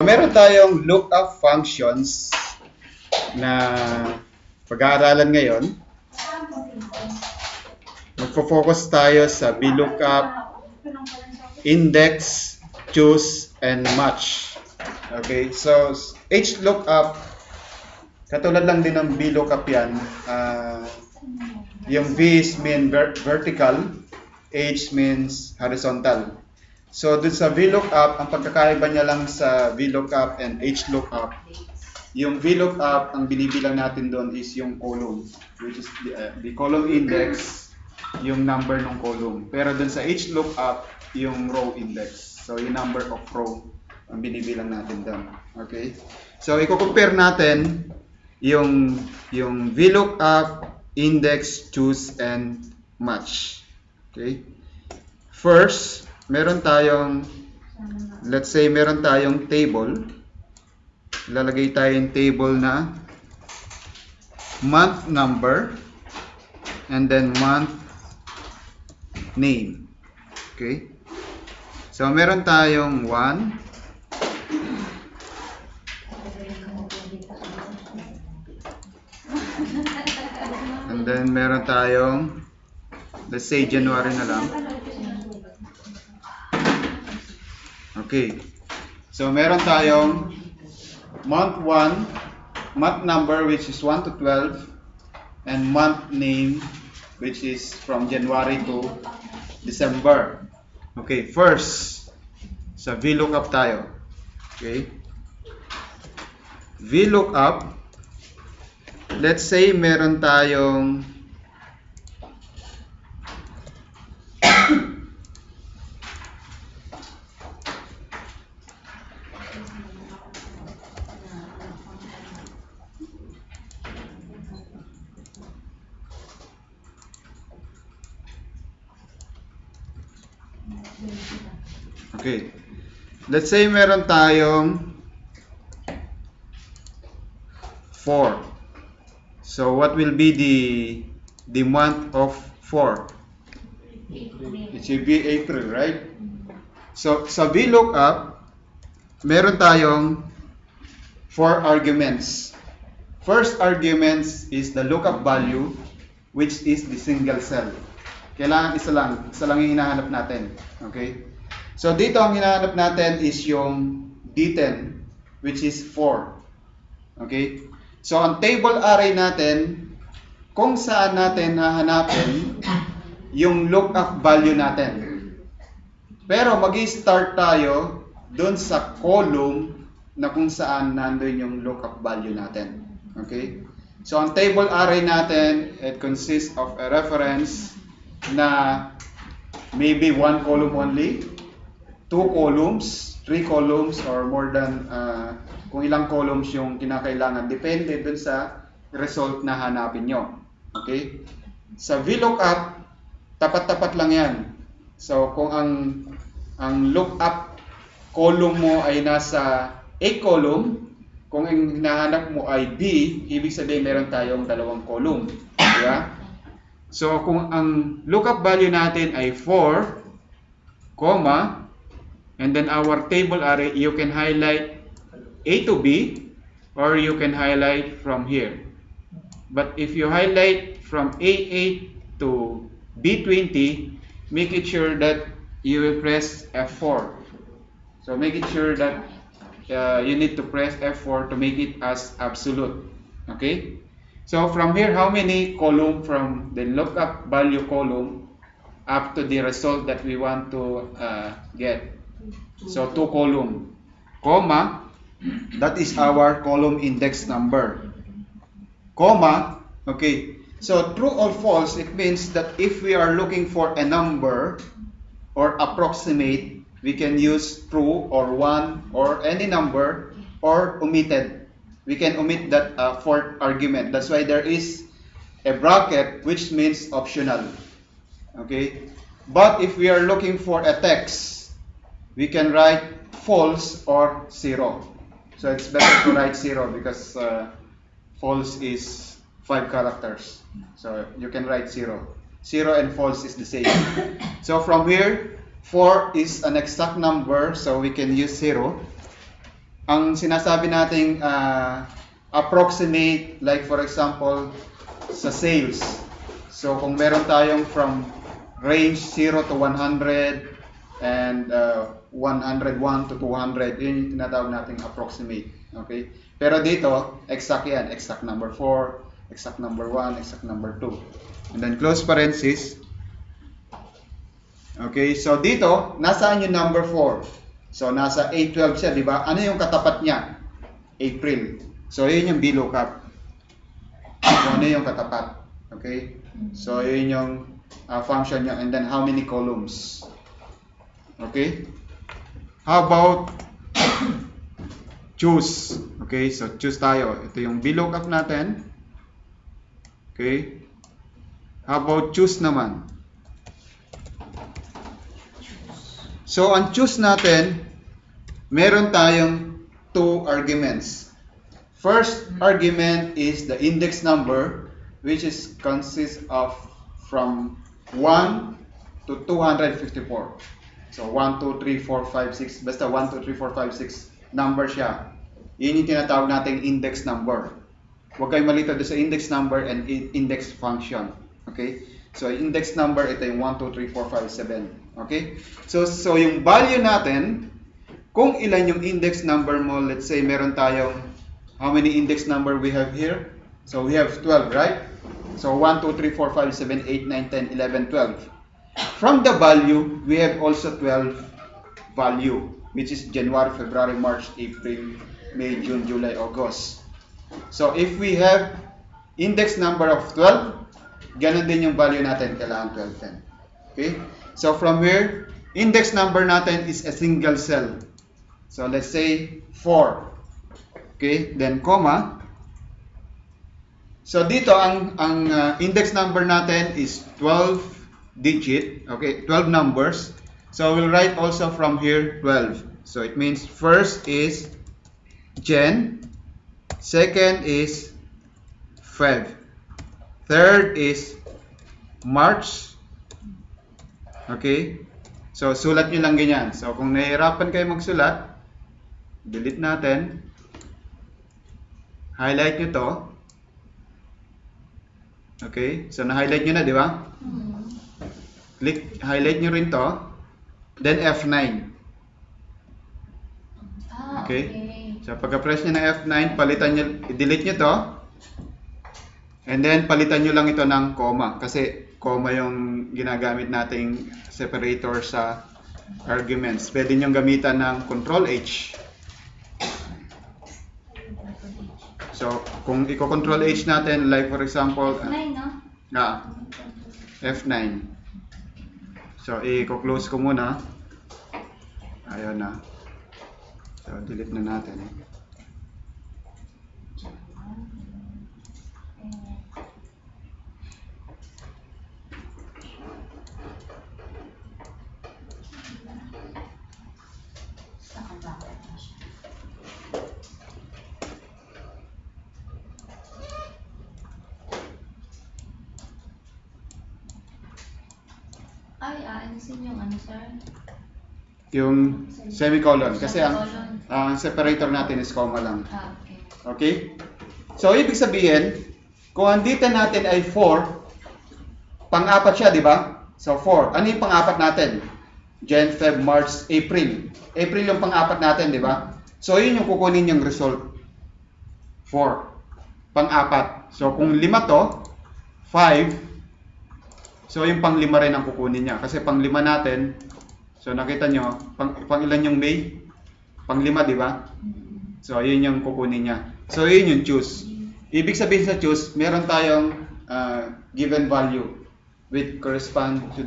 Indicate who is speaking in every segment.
Speaker 1: Meron tayong lookup functions na pag-aaralan ngayon. Magfo-focus tayo sa VLOOKUP, index, choose, and match. Okay, so HLOOKUP, katulad lang din ng VLOOKUP yan. Yung V means vertical, H means horizontal. So dun sa VLOOKUP, ang pagkakaiba niya lang sa VLOOKUP and HLOOKUP, yung VLOOKUP, ang binibilang natin doon is yung column, which is the column index, yung number ng column. Pero dun sa HLOOKUP, yung row index. So yung number of row ang binibilang natin doon. Okay? So i-compare natin yung VLOOKUP, index, choose, and match. Okay? First, meron tayong, let's say meron tayong table. Lalagay tayong table na month number and then month name. Okay? So meron tayong 1, and then meron tayong, let's say January na lang. Okay. So meron tayong month 1, month number which is 1 to 12, and month name which is from January to December. Okay, first, sa VLOOKUP tayo. Okay. VLOOKUP, let's say meron tayong okay. Let's say meron tayong 4. So what will be the month of 4? It should be April, right? So sa VLOOKUP, meron tayong 4 arguments. First arguments is the lookup value, which is the single cell. Kailangan isa lang yung hinahanap natin. Okay? So dito ang hinahanap natin is yung D10, which is 4. Okay? So ang table array natin, kung saan natin hahanapin yung lookup value natin. Pero magi-start tayo dun sa column na kung saan nandun yung lookup value natin. Okay? So ang table array natin, it consists of a reference na maybe 1 column only, 2 columns, 3 columns, or more than kung ilang columns yung kinakailangan. Depende dun sa result na hanapin nyo. Okay? Sa VLOOKUP, tapat-tapat lang yan. So kung ang lookup column mo ay nasa A column, kung ang hinahanap mo ay B, ibig sabihin meron tayong 2 column. Diba? So kung ang lookup value natin ay 4, comma, and then our table array, you can highlight A to B, or you can highlight from here. But if you highlight from A8 to B20, make it sure that you will press F4. So make it sure that you need to press F4 to make it as absolute. Okay? So from here, how many column from the lookup value column up to the result that we want to get? So 2 column, comma, that is our column index number, comma. Okay, so true or false, it means that if we are looking for a number or approximate, we can use true or 1 or any number, or omitted. We can omit that 4th argument. That's why there is a bracket, which means optional. Okay, but if we are looking for a text, we can write false or 0. So it's better to write 0 because false is 5 characters. So you can write 0. 0 and false is the same. So from here, 4 is an exact number, so we can use 0. ang sinasabi nating approximate, like for example, sa sales. So kung meron tayong from range 0 to 100 and 101 to 200, yun yung tinatawag nating approximate. Okay? Pero dito, exact yan. Exact number 4, exact number 1, exact number 2. And then close parenthesis. Okay, so dito, nasaan yung number 4? So nasa 812 siya, di ba? Ano yung katapat niya? April. So yun yung VLOOKUP. So ano yung katapat? Okay? So yun yung function niya, and then how many columns? Okay? How about choose? Okay, so choose tayo. Ito yung VLOOKUP natin. Okay? How about choose naman? So, ang choose natin, meron tayong two arguments. First argument is the index number, which is consists of from 1 to 254. So, 1, 2, 3, 4, 5, 6. Basta 1, 2, 3, 4, 5, 6 number siya. Yun yung tinatawag nating index number. Huwag kayong malito doon sa index number and index function. Okay? So, index number, ito yung 1, 2, 3, 4, 5, 7. Okay? So yung value natin, kung ilan yung index number mo, let's say meron tayong, how many index number we have here? So we have 12, right? So 1, 2, 3, 4, 5, 7, 8, 9, 10, 11, 12. From the value, we have also 12 value, which is January, February, March, April, May, June, July, August. So if we have index number of 12, ganun din yung value natin, kailangan 12, 10. Okay? So from here, index number natin is a single cell. So let's say 4. Okay, then comma. So dito ang index number natin is 12 digit, okay, 12 numbers. So we'll write also from here 12. So it means first is Jan, second is Feb, third is March. Okay? So, sulat nyo lang ganyan. So, kung nahihirapan kayo magsulat, delete natin. Highlight nyo to. Okay? So, na-highlight nyo na, di ba? Click, highlight nyo rin to. Then, F9. Okay? So, pagka-press nyo ng F9, palitan nyo, i-delete nyo to. And then, palitan nyo lang ito ng comma. Kasi, comma yung ginagamit nating separator sa arguments. Pwede nyo gamitan ng Control H. So, kung i-Control H natin, like for example, F9. So, i-close ko muna. Ayun na. So, delete na natin.
Speaker 2: Alisin yung ano, sir?
Speaker 1: Yung semicolon. Kasi ang separator natin is comma lang.
Speaker 2: Okay.
Speaker 1: Okay? So, ibig sabihin, kung andito natin ay 4, pang-apat siya, di ba? So, 4. Ano yung pang-apat natin? Jan, Feb, March, April. April yung pang-apat natin, di ba? So, yun yung kukunin yung result. 4. Pang-apat. So, kung 5 to, 5. So, yung pang-5 rin ang kukunin niya. Kasi pang-5 natin, so nakita nyo, pang-ilan yung May? Pang-5, di ba? So, yun yung kukunin niya. So, yun yung choose. Ibig sabihin sa choose, meron tayong given value which correspond to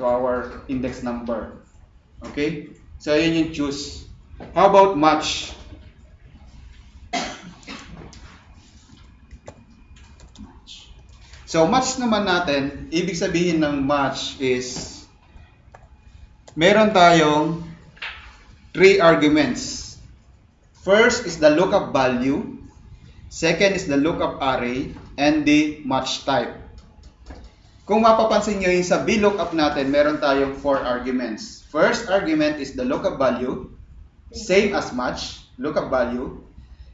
Speaker 1: our index number. Okay? So, yun yung choose. How about match? So, match naman natin, ibig sabihin ng match is, meron tayong 3 arguments. First is the lookup value, second is the lookup array, and the match type. Kung mapapansin nyo yung sa VLOOKUP natin, meron tayong 4 arguments. First argument is the lookup value, same as match, lookup value.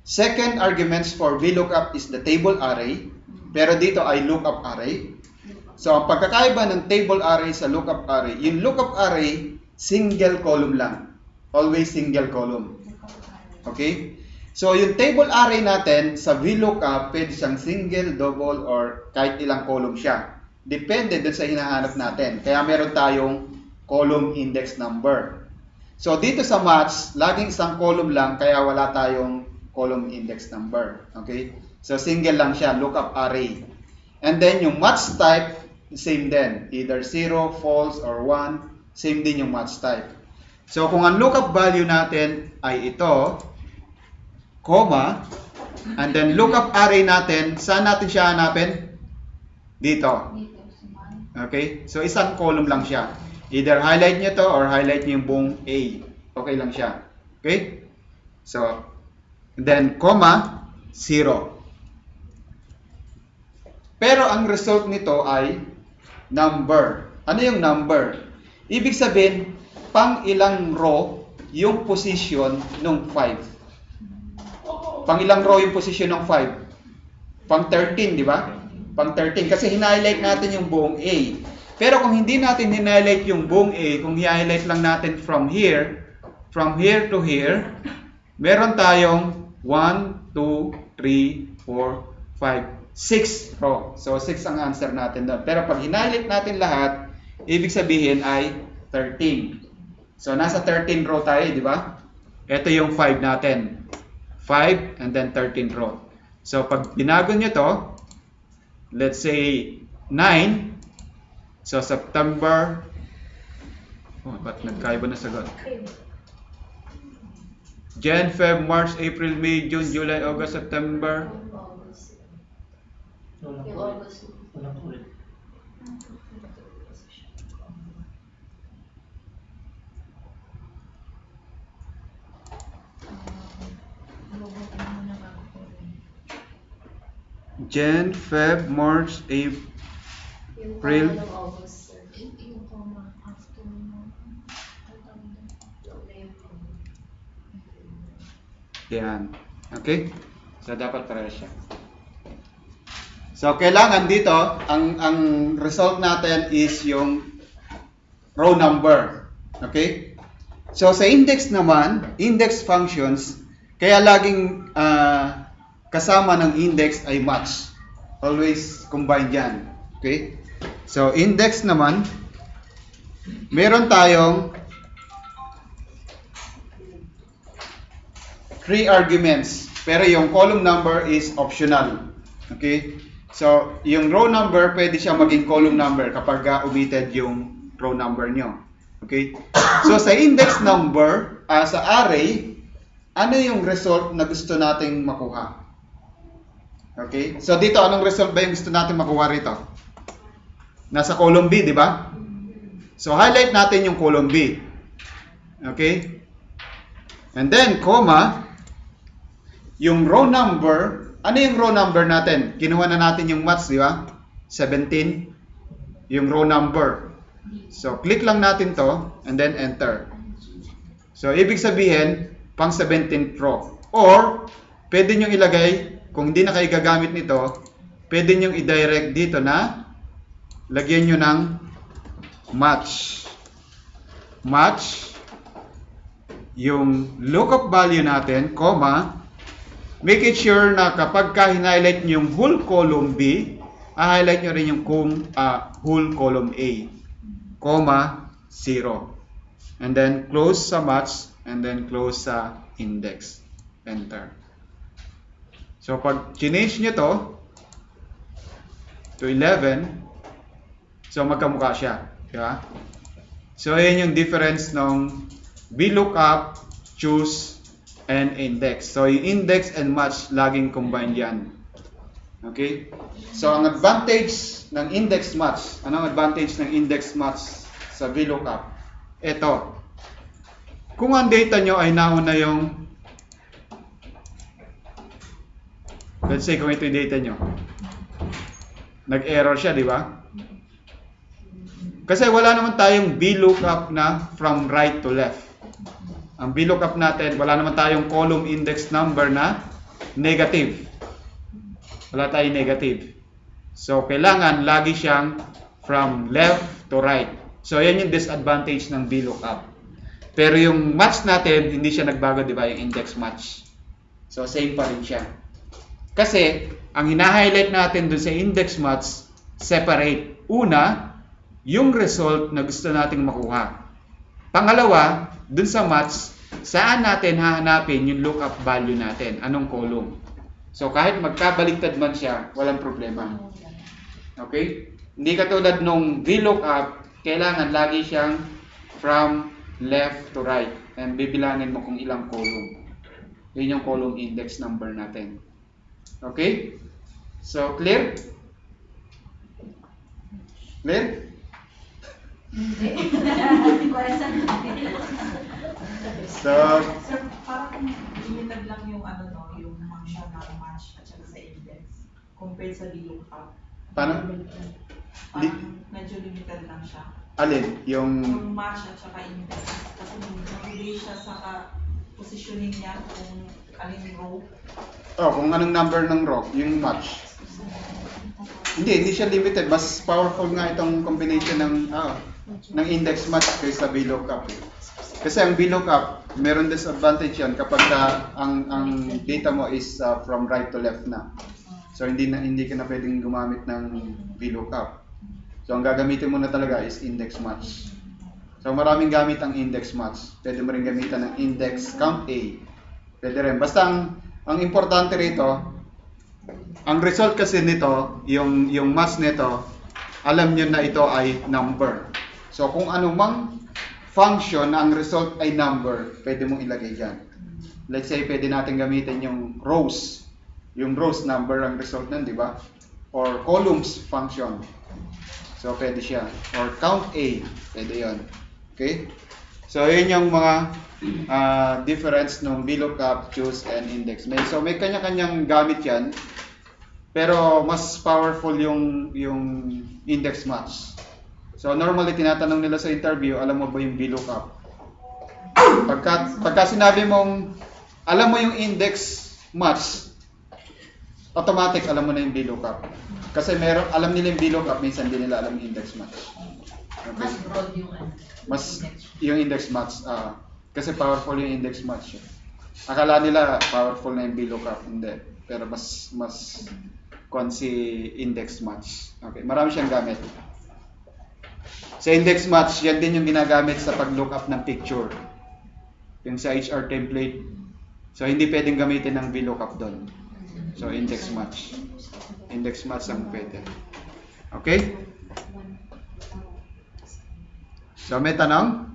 Speaker 1: Second arguments for VLOOKUP is the table array, pero dito ay lookup array. So, ang pagkakaiba ng table array sa lookup array, yung lookup array, single column lang. Always single column. Okay? So, yung table array natin sa VLOOKUP, pwede siyang single, double, or kahit ilang column siya. Depende dun sa hinahanap natin. Kaya meron tayong column index number. So, dito sa match, laging isang column lang, kaya wala tayong column index number. Okay? So, single lang siya, lookup array. And then, yung match type, same din. Either 0, false, or 1, same din yung match type. So, kung ang lookup value natin ay ito, comma, and then lookup array natin, saan natin siya hanapin? Dito. Okay? So, isang column lang siya. Either highlight nyo to or highlight nyo yung buong A. Okay lang siya. Okay? So, then, comma, 0. Pero ang result nito ay number. Ano yung number? Ibig sabihin, pang ilang row yung position ng 5. Pang ilang row yung position ng 5? Pang 13, di ba? Pang 13. Kasi hina-highlight natin yung buong A. Pero kung hindi natin hina-highlight yung buong A, kung hi-highlight lang natin from here to here, meron tayong 1, 2, 3, 4, 5, 6 row. So, 6 ang answer natin doon. Pero pag hina-highlight natin lahat, ibig sabihin ay 13. So, nasa 13 row tayo, di ba? Ito yung 5 natin. 5 and then 13 row. So, pag binago nyo to, let's say 9. So, September. Oh, ba't nagkaiba na sagot? Jan, Feb, March, April, May, June, July, August, September. Jan, Feb, March, April. Yan. Okay? So, dapat pareho siya. So, kailangan dito, ang result natin is yung row number. Okay? So, sa index naman, index functions, kaya laging kasama ng index ay match. Always combined yan. Okay? So, index naman, meron tayong 3 arguments. Pero yung column number is optional. Okay? So, yung row number, pwede siya maging column number kapag omitted yung row number nyo. Okay? So, sa index number, sa array, ano yung result na gusto nating makuha? Okay? So, dito, anong result ba yung gusto nating makuha rito? Nasa column B, di ba? So, highlight natin yung column B. Okay? And then, comma, yung row number, ano yung row number natin? Kinuha na natin yung match, di ba? 17, yung row number. So, click lang natin to, and then enter. So, ibig sabihin, pang 17th row. Or, pwede nyo ilagay, kung hindi na kayo gagamit nito, pwede nyo i-direct dito na, lagyan nyo ng match. Match, yung lookup value natin, comma, make it sure na kapag ka-highlight nyo yung whole column B, highlight nyo rin yung whole column A, comma, 0. And then close sa match, and then close sa index. Enter. So pag change nyo to 11, so magkamukha siya. Diba? So ayan yung difference ng VLOOKUP, choose, and index. So, yung index and match, laging combined yan. Okay? So, ang advantage ng index match, anong advantage ng index match sa VLOOKUP? Ito. Kung ang data nyo ay nauna yung, let's say, kung ito yung data nyo, nag-error siya, di ba? Kasi wala naman tayong VLOOKUP na from right to left. ang VLOOKUP natin, wala naman tayong column index number na negative. Wala tayong negative. So, kailangan lagi siyang from left to right. So, yan yung disadvantage ng VLOOKUP. Pero yung match natin, hindi siya nagbago, di ba? Yung index match. So, same pa rin siya. Kasi, ang hina-highlight natin dun sa index match, separate. Una, yung result na gusto nating makuha. Pangalawa, dun sa match, saan natin hahanapin yung lookup value natin? Anong column? So, kahit magkabaliktad man siya, walang problema. Okay? Hindi katulad nung VLOOKUP, kailangan lagi siyang from left to right. And bibilangin mo kung ilang column. Yun yung column index number natin. Okay? So, clear? Clear? So,
Speaker 2: Sir, parang limited lang yung ano no, yung function ng match at saka sa index compared sa VLOOKUP.
Speaker 1: paano?
Speaker 2: Parang medyo limited lang siya.
Speaker 1: Alin? Yung
Speaker 2: Yung match at saka index. Kasi nag-base siya sa positioning niya kung alin row.
Speaker 1: kung anong number ng row, yung match. Hindi siya limited. Mas powerful nga itong combination ng index match kaysa VLOOKUP. Kasi ang VLOOKUP, meron disadvantage yan kapag ang data mo is from right to left na. So hindi ka na pwedeng gumamit ng VLOOKUP. So ang gagamitin mo na talaga is index match. So maraming gamit ang index match. Pwede mo rin gamitan ng index count A. Pwede rin. Basta ang importante rito, ang result kasi nito, yung match nito, alam nyo na ito ay number. So kung anumang function na ang result ay number, pwede mong ilagay dyan. Let's say, pwede natin gamitin yung rows. Yung rows number ang result nun, di ba? Or columns function. So, pwede siya. Or count A, pwede yon. Okay? So, yun yung mga difference ng VLOOKUP, choose, and index. So, may kanya-kanyang gamit yan. Pero, mas powerful yung index match. So, normally, tinatanong nila sa interview, alam mo ba yung VLOOKUP? Pagka sinabi mong, alam mo yung index match, automatic, alam mo na yung VLOOKUP. Kasi alam nila yung VLOOKUP, minsan hindi nila alam yung index match. Okay?
Speaker 3: Mas broad yung
Speaker 1: Yung index match. Kasi powerful yung index match. Akala nila powerful na yung VLOOKUP. Hindi. Pero mas si index match. Okay, marami siyang gamit. Sa index match, yan din yung ginagamit sa pag-lookup ng picture. Yung sa HR template. So, hindi pwedeng gamitin ng VLOOKUP doon. So, index match. Index match ang pwede. Okay? So, may tanong?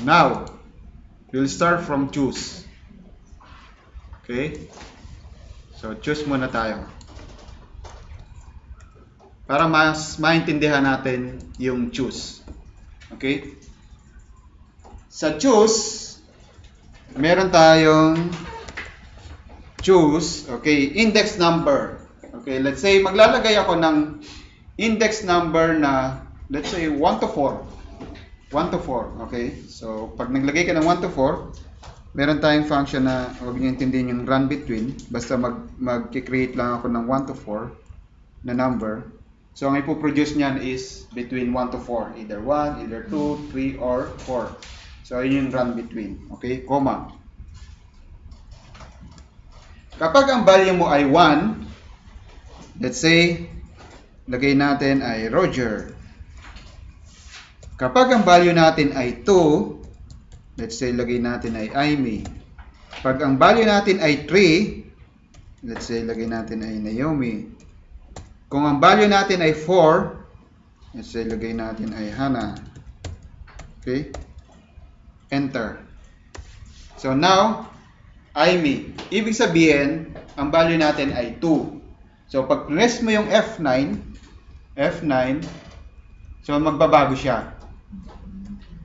Speaker 1: Now, we'll start from choose. Okay? So, choose muna tayo. Para mas maintindihan natin yung choose. Okay? Sa choose, meron tayong choose, okay, index number. Okay, let's say maglalagay ako ng index number na, let's say 1 to 4. 1 to 4, okay? So, pag naglagay ka ng 1 to 4, meron tayong function na, huwag niyo intindihin yung run between, basta mag-create lang ako ng 1 to 4 na number. So, ang ipoproduce niyan is between 1 to 4. Either 1, either 2, 3, or 4. So, yun yung run between. Okay? Comma. Kapag ang value mo ay 1, let's say, lagay natin ay Roger. Kapag ang value natin ay 2, let's say, lagay natin ay Amy. Pag ang value natin ay 3, let's say, lagay natin ay Naomi. Kung ang value natin ay 4, let's say, lagay natin ay Hannah. Okay? Enter. So, now, Amy. Ibig sabihin, ang value natin ay 2. So, pag press mo yung F9, so, magbabago siya.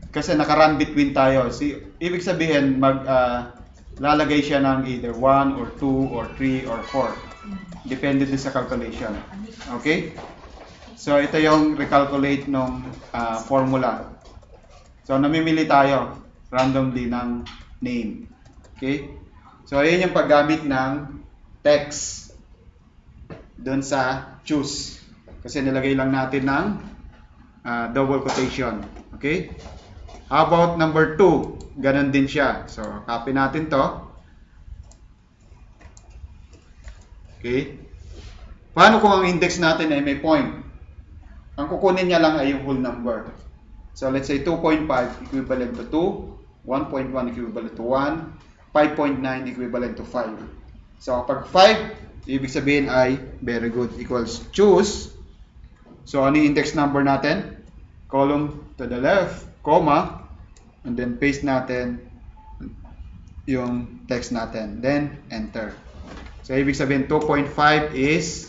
Speaker 1: Kasi naka-run between tayo. Ibig sabihin, lalagay siya ng either 1 or 2 or 3 or 4. Depende din sa calculation. Okay? So, ito yung recalculate ng formula. So, namimili tayo randomly ng name. Okay? So, ayun yung paggamit ng text dun sa choose. Kasi nilagay lang natin ng double quotation. Okay? How about number 2? Ganon din siya. So, copy natin to. Okay? Paano kung ang index natin ay may point? Ang kukunin niya lang ay yung whole number. So, let's say 2.5 equivalent to 2, 1.1 equivalent to 1, 5.9 equivalent to 5. So, pag 5, ibig sabihin ay very good equals choose. So, ano yung index number natin? Column to the left, comma, and then paste natin yung text natin. Then, enter. So, ibig sabihin 2.5 is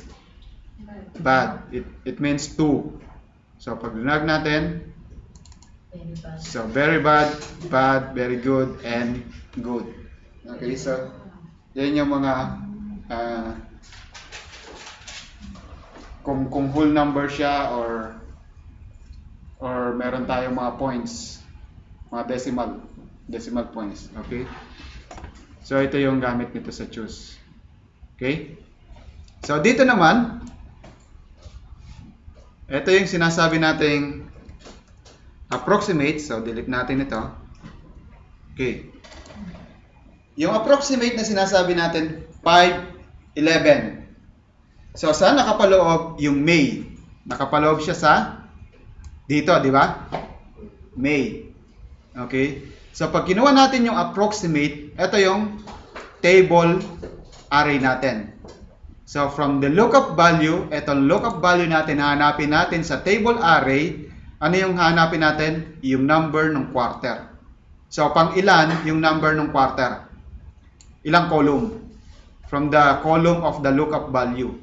Speaker 1: bad. It means 2. So, pag dinag natin, so very bad, bad, very good, and good. Okay, so yan yung mga kung whole number siya or meron tayong mga points, mga decimal points. Okay, so ito yung gamit nito sa choose. Okay, so dito naman, ito yung sinasabi nating approximate. So, delete natin ito. Okay. Yung approximate na sinasabi natin, 511. So, saan nakapaloob yung May? Nakapaloob siya sa dito, di ba? May. Okay. So, pag kinuha natin yung approximate, ito yung table array natin. So, from the lookup value, itong lookup value natin, hahanapin natin sa table array. Ano yung hahanapin natin? Yung number ng quarter. So, pang ilan yung number ng quarter? Ilang column? From the column of the lookup value.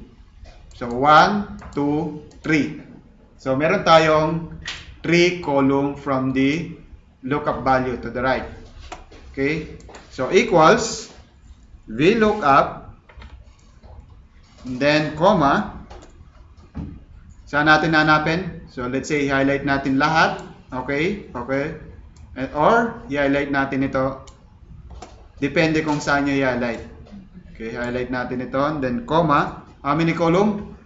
Speaker 1: So, 1, 2, 3. So, meron tayong 3 column from the lookup value to the right. Okay? So, equals VLOOKUP, and then comma, saan natin hanapin? So, let's say, highlight natin lahat. Okay? Okay? Or, i-highlight natin ito. Depende kung saan nyo i-highlight. Okay, highlight natin ito. And then, comma. How many column?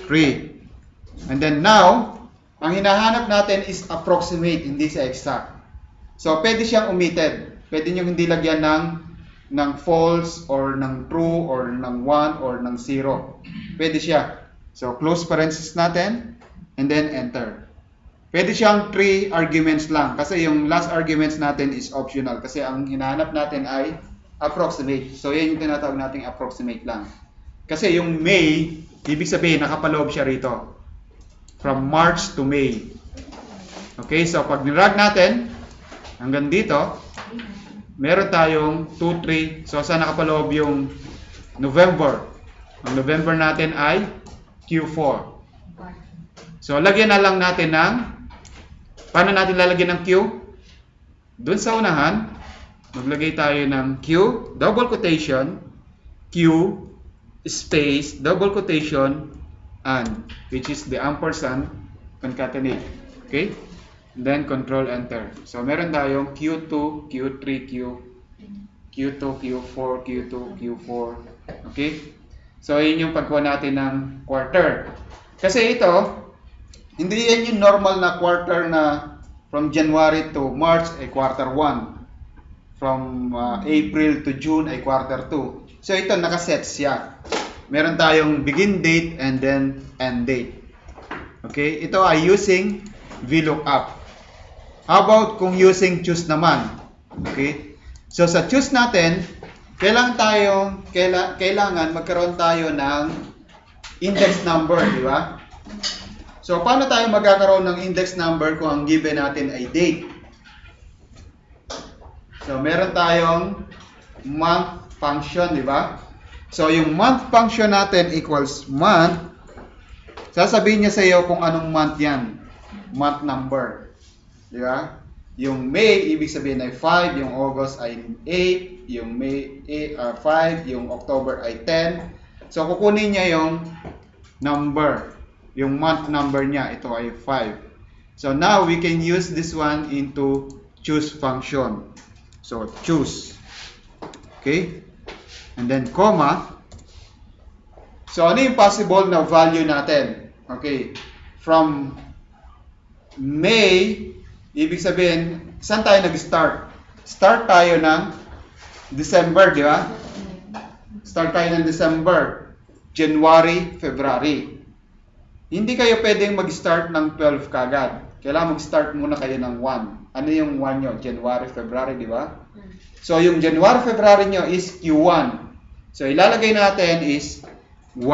Speaker 1: 3. And then, now, ang hinahanap natin is approximate, hindi sa exact. So, pwede siyang omitted. Pwede nyo hindi lagyan ng false, or ng true, or ng 1, or ng 0. Pwede siya. So, close parenthesis natin, and then enter. Pwede siyang 3 arguments lang, kasi yung last arguments natin is optional, kasi ang hinahanap natin ay approximate. So, yan yung tinatawag nating approximate lang. Kasi yung May, ibig sabihin, nakapaloob siya rito. From March to May. Okay, so pag nirag natin, hanggang dito, meron tayong 2, 3. So, saan nakapaloob yung November? Ang November natin ay Q4. So, lagyan na lang natin ng, paano natin lalagyan ng Q? Doon sa unahan, maglagay tayo ng Q, double quotation, Q, space, double quotation, and, which is the ampersand, concatenate. Okay? Then, control enter. So, meron tayong Q2, Q3, Q2, Q4, Q2, Q4. Okay? So, yun yung pagkuha natin ng quarter. Kasi ito, hindi yan yung normal na quarter na from January to March ay quarter 1. From April to June ay quarter 2. So, ito nakaset siya. Meron tayong begin date and then end date. Okay? Ito ay using VLOOKUP. How about kung using choose naman? Okay? So, sa choose natin, kailangan magkaroon tayo ng index number, di ba? So, paano tayo magkakaroon ng index number kung ang given natin ay date? So, meron tayong month function, di ba? So, yung month function natin equals month. Sasabihin niya sa iyo kung anong month yan. Month number. Di ba? Yung May, ibig sabihin ay 5. Yung August ay 8. Yung May 5. Yung October ay 10. So, kukunin niya yung number. Yung month number niya, ito ay 5. So now we can use this one into choose function. So choose. Okay? And then comma. So ano yung possible na value natin? Okay. From May, ibig sabihin, saan tayo nag-start? Start tayo ng December, di ba? Start tayo ng December, January, February. Hindi kayo pwedeng mag-start ng 12 kagad. Kailangan mag-start muna kayo ng 1. Ano yung 1 nyo? January, February, di ba? So, yung January, February nyo is Q1. So, ilalagay natin is 1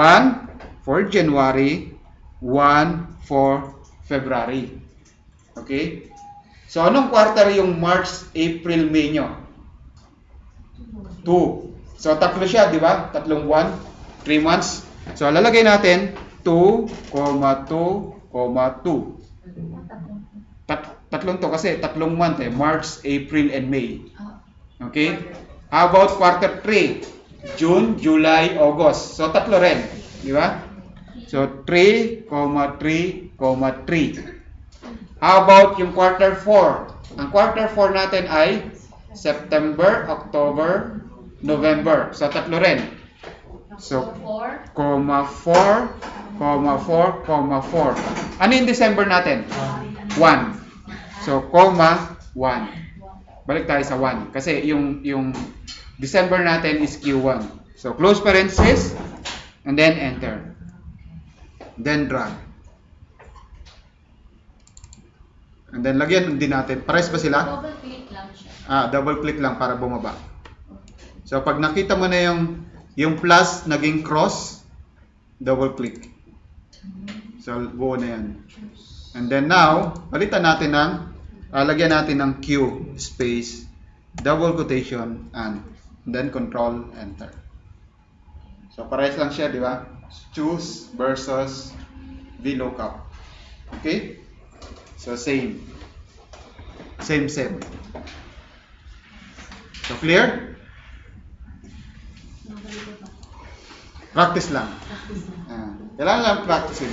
Speaker 1: for January, 1 for February. Okay? So, anong quarter yung March, April, May nyo? 2. So, tatlo siya, di ba? Tatlong buwan, 3 months. So, lalagay natin 2, 2, 2. Tatlong to kasi tatlong month eh. March, April, and May. Okay? How about quarter 3? June, July, August. So, tatlo rin. Di ba? So, 3, 3, 3. How about yung quarter 4? Ang quarter 4 natin ay September, October, November. So, tatlo rin. So, 4, 4. Ano yung December natin? 1. So, 1. Balik tayo sa 1. Kasi yung December natin is Q1. So, close parenthesis, and then enter. Then drag. And then, lagyan din natin. Pares ba sila?
Speaker 3: Double click lang siya.
Speaker 1: Double click lang para bumaba. So, pag nakita mo na yung plus naging cross, double click. So, buo na yan. And then now, palitan natin lagyan natin ng Q space, double quotation, and then control, enter. So, parehas lang siya, di ba? Choose versus VLOOKUP. Okay? So, same. Same. So, clear? Practice lang. Kailangan lang practice.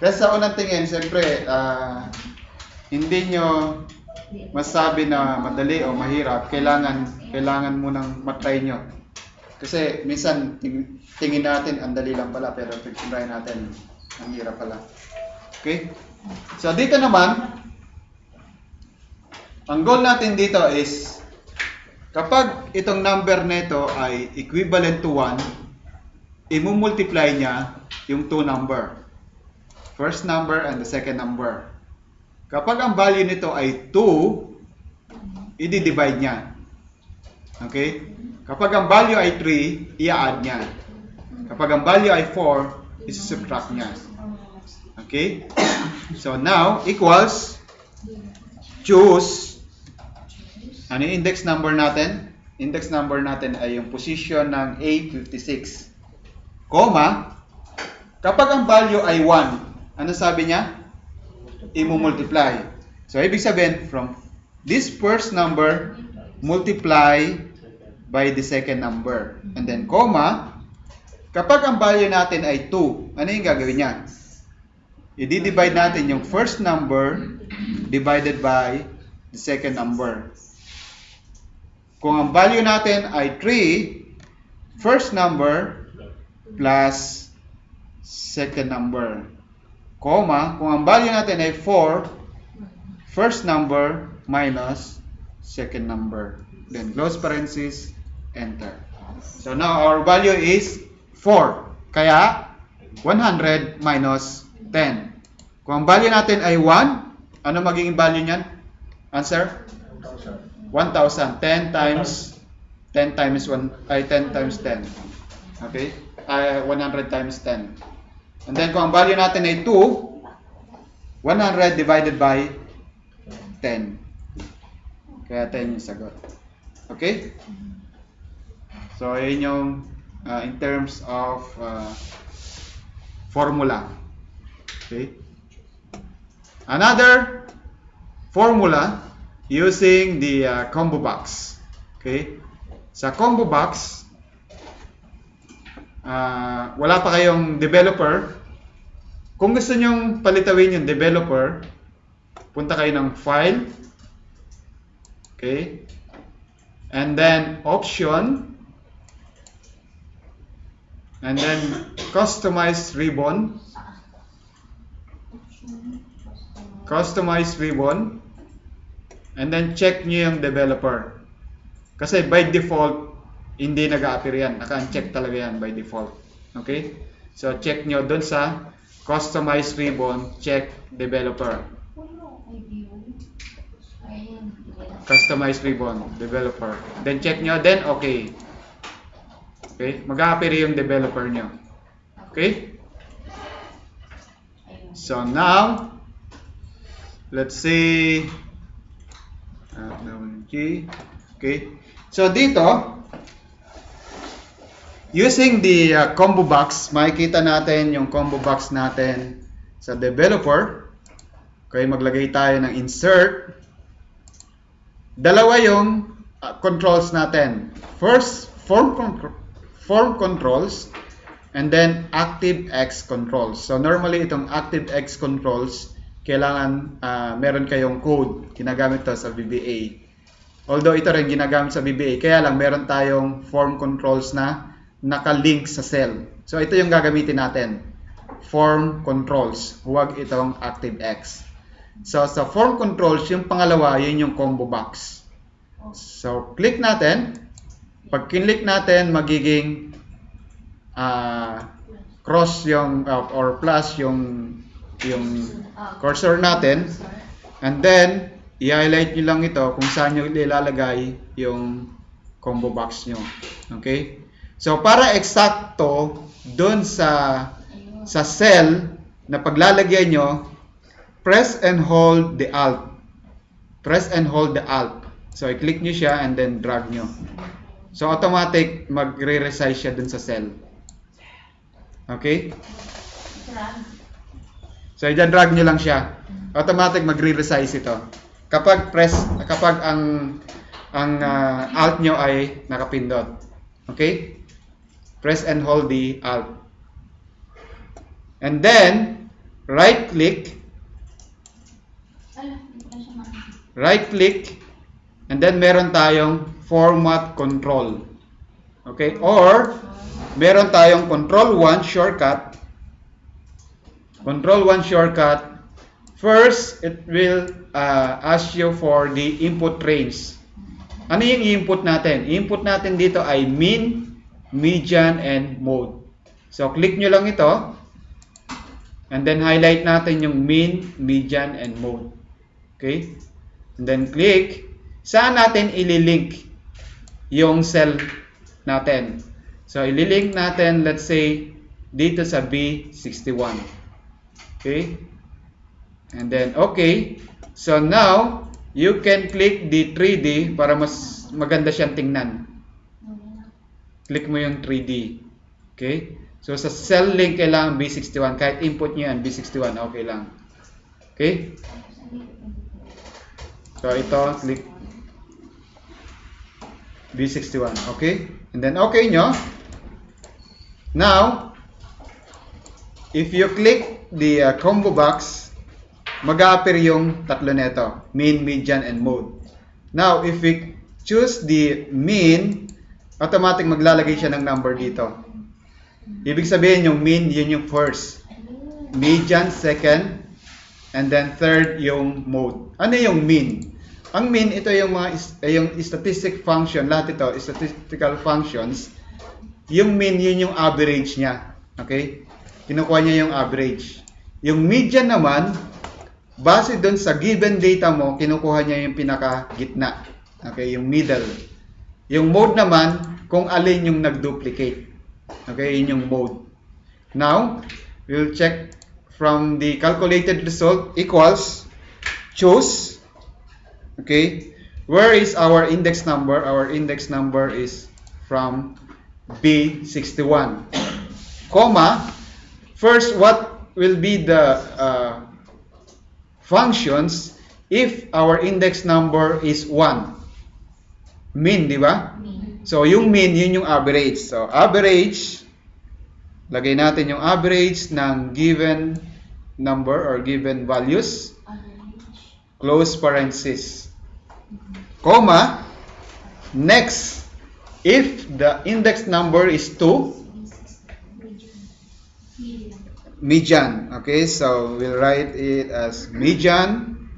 Speaker 1: Kasi sa unang tingin, siyempre, hindi nyo masabi na madali o mahirap. Kailangan mo nang matry nyo. Kasi minsan, tingin natin, ang dali lang pala, pero pag try natin, ang hirap pala. Okay? So, dito naman, ang goal natin dito is, kapag itong number nito ay equivalent to 1, i-multiply niya yung 2 number. First number and the second number. Kapag ang value nito ay 2, i-divide niya. Okay? Kapag ang value ay 3, i-add niya. Kapag ang value ay 4, i-subtract niya. Okay? So now, equals, choose, ano yung index number natin? Index number natin ay yung position ng A56. Comma, kapag ang value ay 1, ano sabi niya? I-multiply. So, ibig sabihin, from this first number, multiply by the second number. And then, comma, kapag ang value natin ay 2, ano yung gagawin niya? I-divide natin yung first number divided by the second number. Kung ang value natin ay 3, first number plus second number. Comma, kung ang value natin ay 4, first number minus second number. Then close parenthesis, enter. So now our value is 4. Kaya 100 minus 10. Kung ang value natin ay 1, ano magiging value niyan? Answer? 1,000. 10 times 1 ay 10 times 10. Okay? 100 times 10. And then kung ang value natin ay 2, 100 divided by 10. Kaya 10 yung sagot. Okay? So, yun yung in terms of formula. Okay? Another formula using the combo box. Okay? Sa combo box, wala pa kayong developer, Kung gusto nyong palitawin yung developer, punta kayo ng File. Okay? And then Option. And then Customize Ribbon. Customize Ribbon. And then check nyo yung developer. Kasi by default, hindi nag-a-appear yan. Naka-uncheck talaga yan by default. Okay? So check nyo dun sa Customize Ribbon, check developer. Customize Ribbon, developer. Then check nyo, then okay. Okay? Mag-a-appear yung developer nyo. Okay? So now, let's say, okay. So dito, using the combo box, makikita natin yung combo box natin sa developer. Okay, maglagay tayo ng insert. Dalawa yung controls natin. First, form controls, and then ActiveX controls. So normally itong ActiveX controls, kailangan meron kayong code. Ginagamit to sa VBA. Although ito rin ginagamit sa VBA, kaya lang meron tayong form controls na nakalink sa cell. So ito yung gagamitin natin. Form controls. Huwag itong ActiveX. So sa form controls, yung pangalawa, yun yung combo box. So click natin. Pag kinlik natin, magiging cross yung or plus yung cursor natin, and then i-highlight nyo lang ito kung saan nyo ilalagay yung combo box nyo. Okay? So para eksakto dun sa cell na paglalagay nyo, press and hold the alt. Press and hold the alt. So i-click nyo siya and then drag nyo. So automatic magre-resize siya dun sa cell. Okay? So i-drag nyo lang siya. Automatic magre-resize ito. Kapag ang alt nyo ay nakapindot. Okay? Press and hold the alt. And then right click, and then meron tayong format control. Okay? Or meron tayong control 1 shortcut. Control 1 shortcut. First, it will ask you for the input range. Ano yung input natin? Input natin dito ay mean, median, and mode. So, click nyo lang ito. And then, highlight natin yung mean, median, and mode. Okay? And then, click. Saan natin ililink yung cell natin? So, ililink natin, let's say, dito sa B61. Okay? And then, okay. So, now, you can click the 3D para mas maganda siyang tingnan. Click mo yung 3D. Okay? So, sa cell link, kailangan B61. Kahit input nyo yan, B61, okay lang. Okay? So, ito, click B61. Okay? And then, okay nyo. Now, if you click the combo box, mag-a-appear yung tatlo nito. Mean, median, and mode. Now, if we choose the mean, automatic maglalagay siya ng number dito. Ibig sabihin yung mean, yun yung first. Median, second. And then third, yung mode. Ano yung mean? Ang mean, ito yung yung statistic function. Lahat ito, statistical functions. Yung mean, yun yung average niya. Okay? Kinukuha niya yung average. Yung median naman, base dun sa given data mo, kinukuha niya yung pinaka-gitna. Okay? Yung middle. Yung mode naman, kung alin yung nag-duplicate. Okay? Yun yung mode. Now, we'll check from the calculated result equals choose. Okay? Where is our index number? Our index number is from B61. Comma. First, what will be the functions if our index number is 1? Mean, di ba? So, yung mean, yun yung average. So, average, lagay natin yung average ng given number or given values,
Speaker 3: Average.
Speaker 1: close parenthesis, comma, next, if the index number is 2,
Speaker 3: Median.
Speaker 1: median. Okay, so we'll write it as median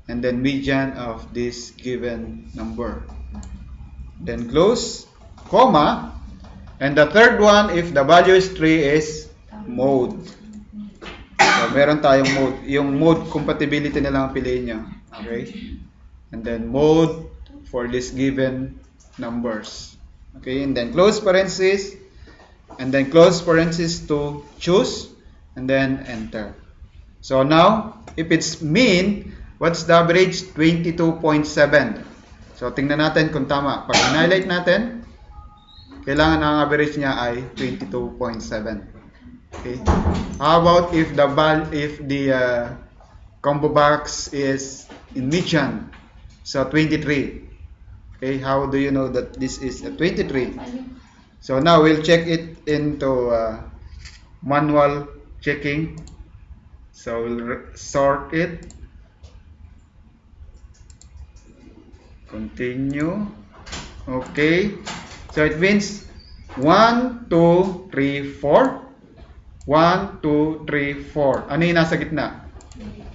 Speaker 1: and then median of this given number. Then close, comma, and the third one, if the value is 3, is mode. So meron tayong mode. Yung mode compatibility na lang ang piliin nyo. Okay? And then mode for this given numbers. Okay, and then close parenthesis, and then close parenthesis to choose, and then enter. So now, if it's mean, what's the average? 22.7. So tingnan natin kung tama. Pag highlight natin, kailangan ang average niya ay 22.7. Okay. How about if the combo box is in median? So 23. Okay, how do you know that this is a 23? So now we'll check it into manual checking. So we'll sort it. Continue. Okay. So it means 1, 2, 3, 4. 1, 2, 3, 4. Ano yung nasa gitna?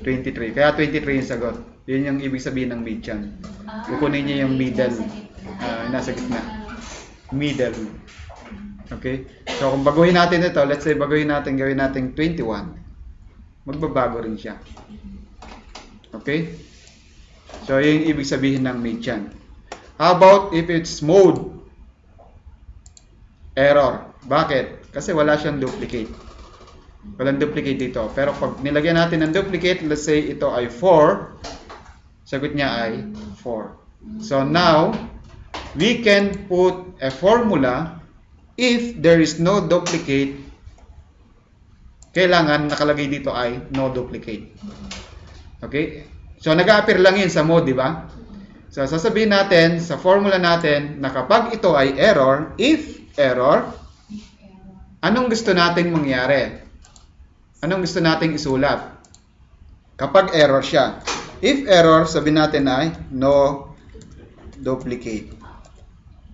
Speaker 1: 23. Kaya 23 yung sagot. Yun yung ibig sabihin ng median. Kukunin niya yung middle. Nasa gitna. Middle. Okay? So kung baguhin natin ito, let's say baguhin natin, gawin natin 21. Magbabago rin siya. Okay? So yun yung ibig sabihin ng median. How about if it's mode? Error. Bakit? Kasi wala siyang duplicate. Walang duplicate dito. Pero pag nilagyan natin ng duplicate, let's say ito ay 4, sagot niya ay 4. So now, we can put a formula if there is no duplicate. Kailangan nakalagay dito ay no duplicate. Okay? So nag-a-appear lang yun sa mode, di ba? So sasabihin natin sa formula natin na kapag ito ay error, if error, anong gusto nating mangyari? Anong gusto nating isulat? Kapag error siya. If error, sabihin natin ay no duplicate.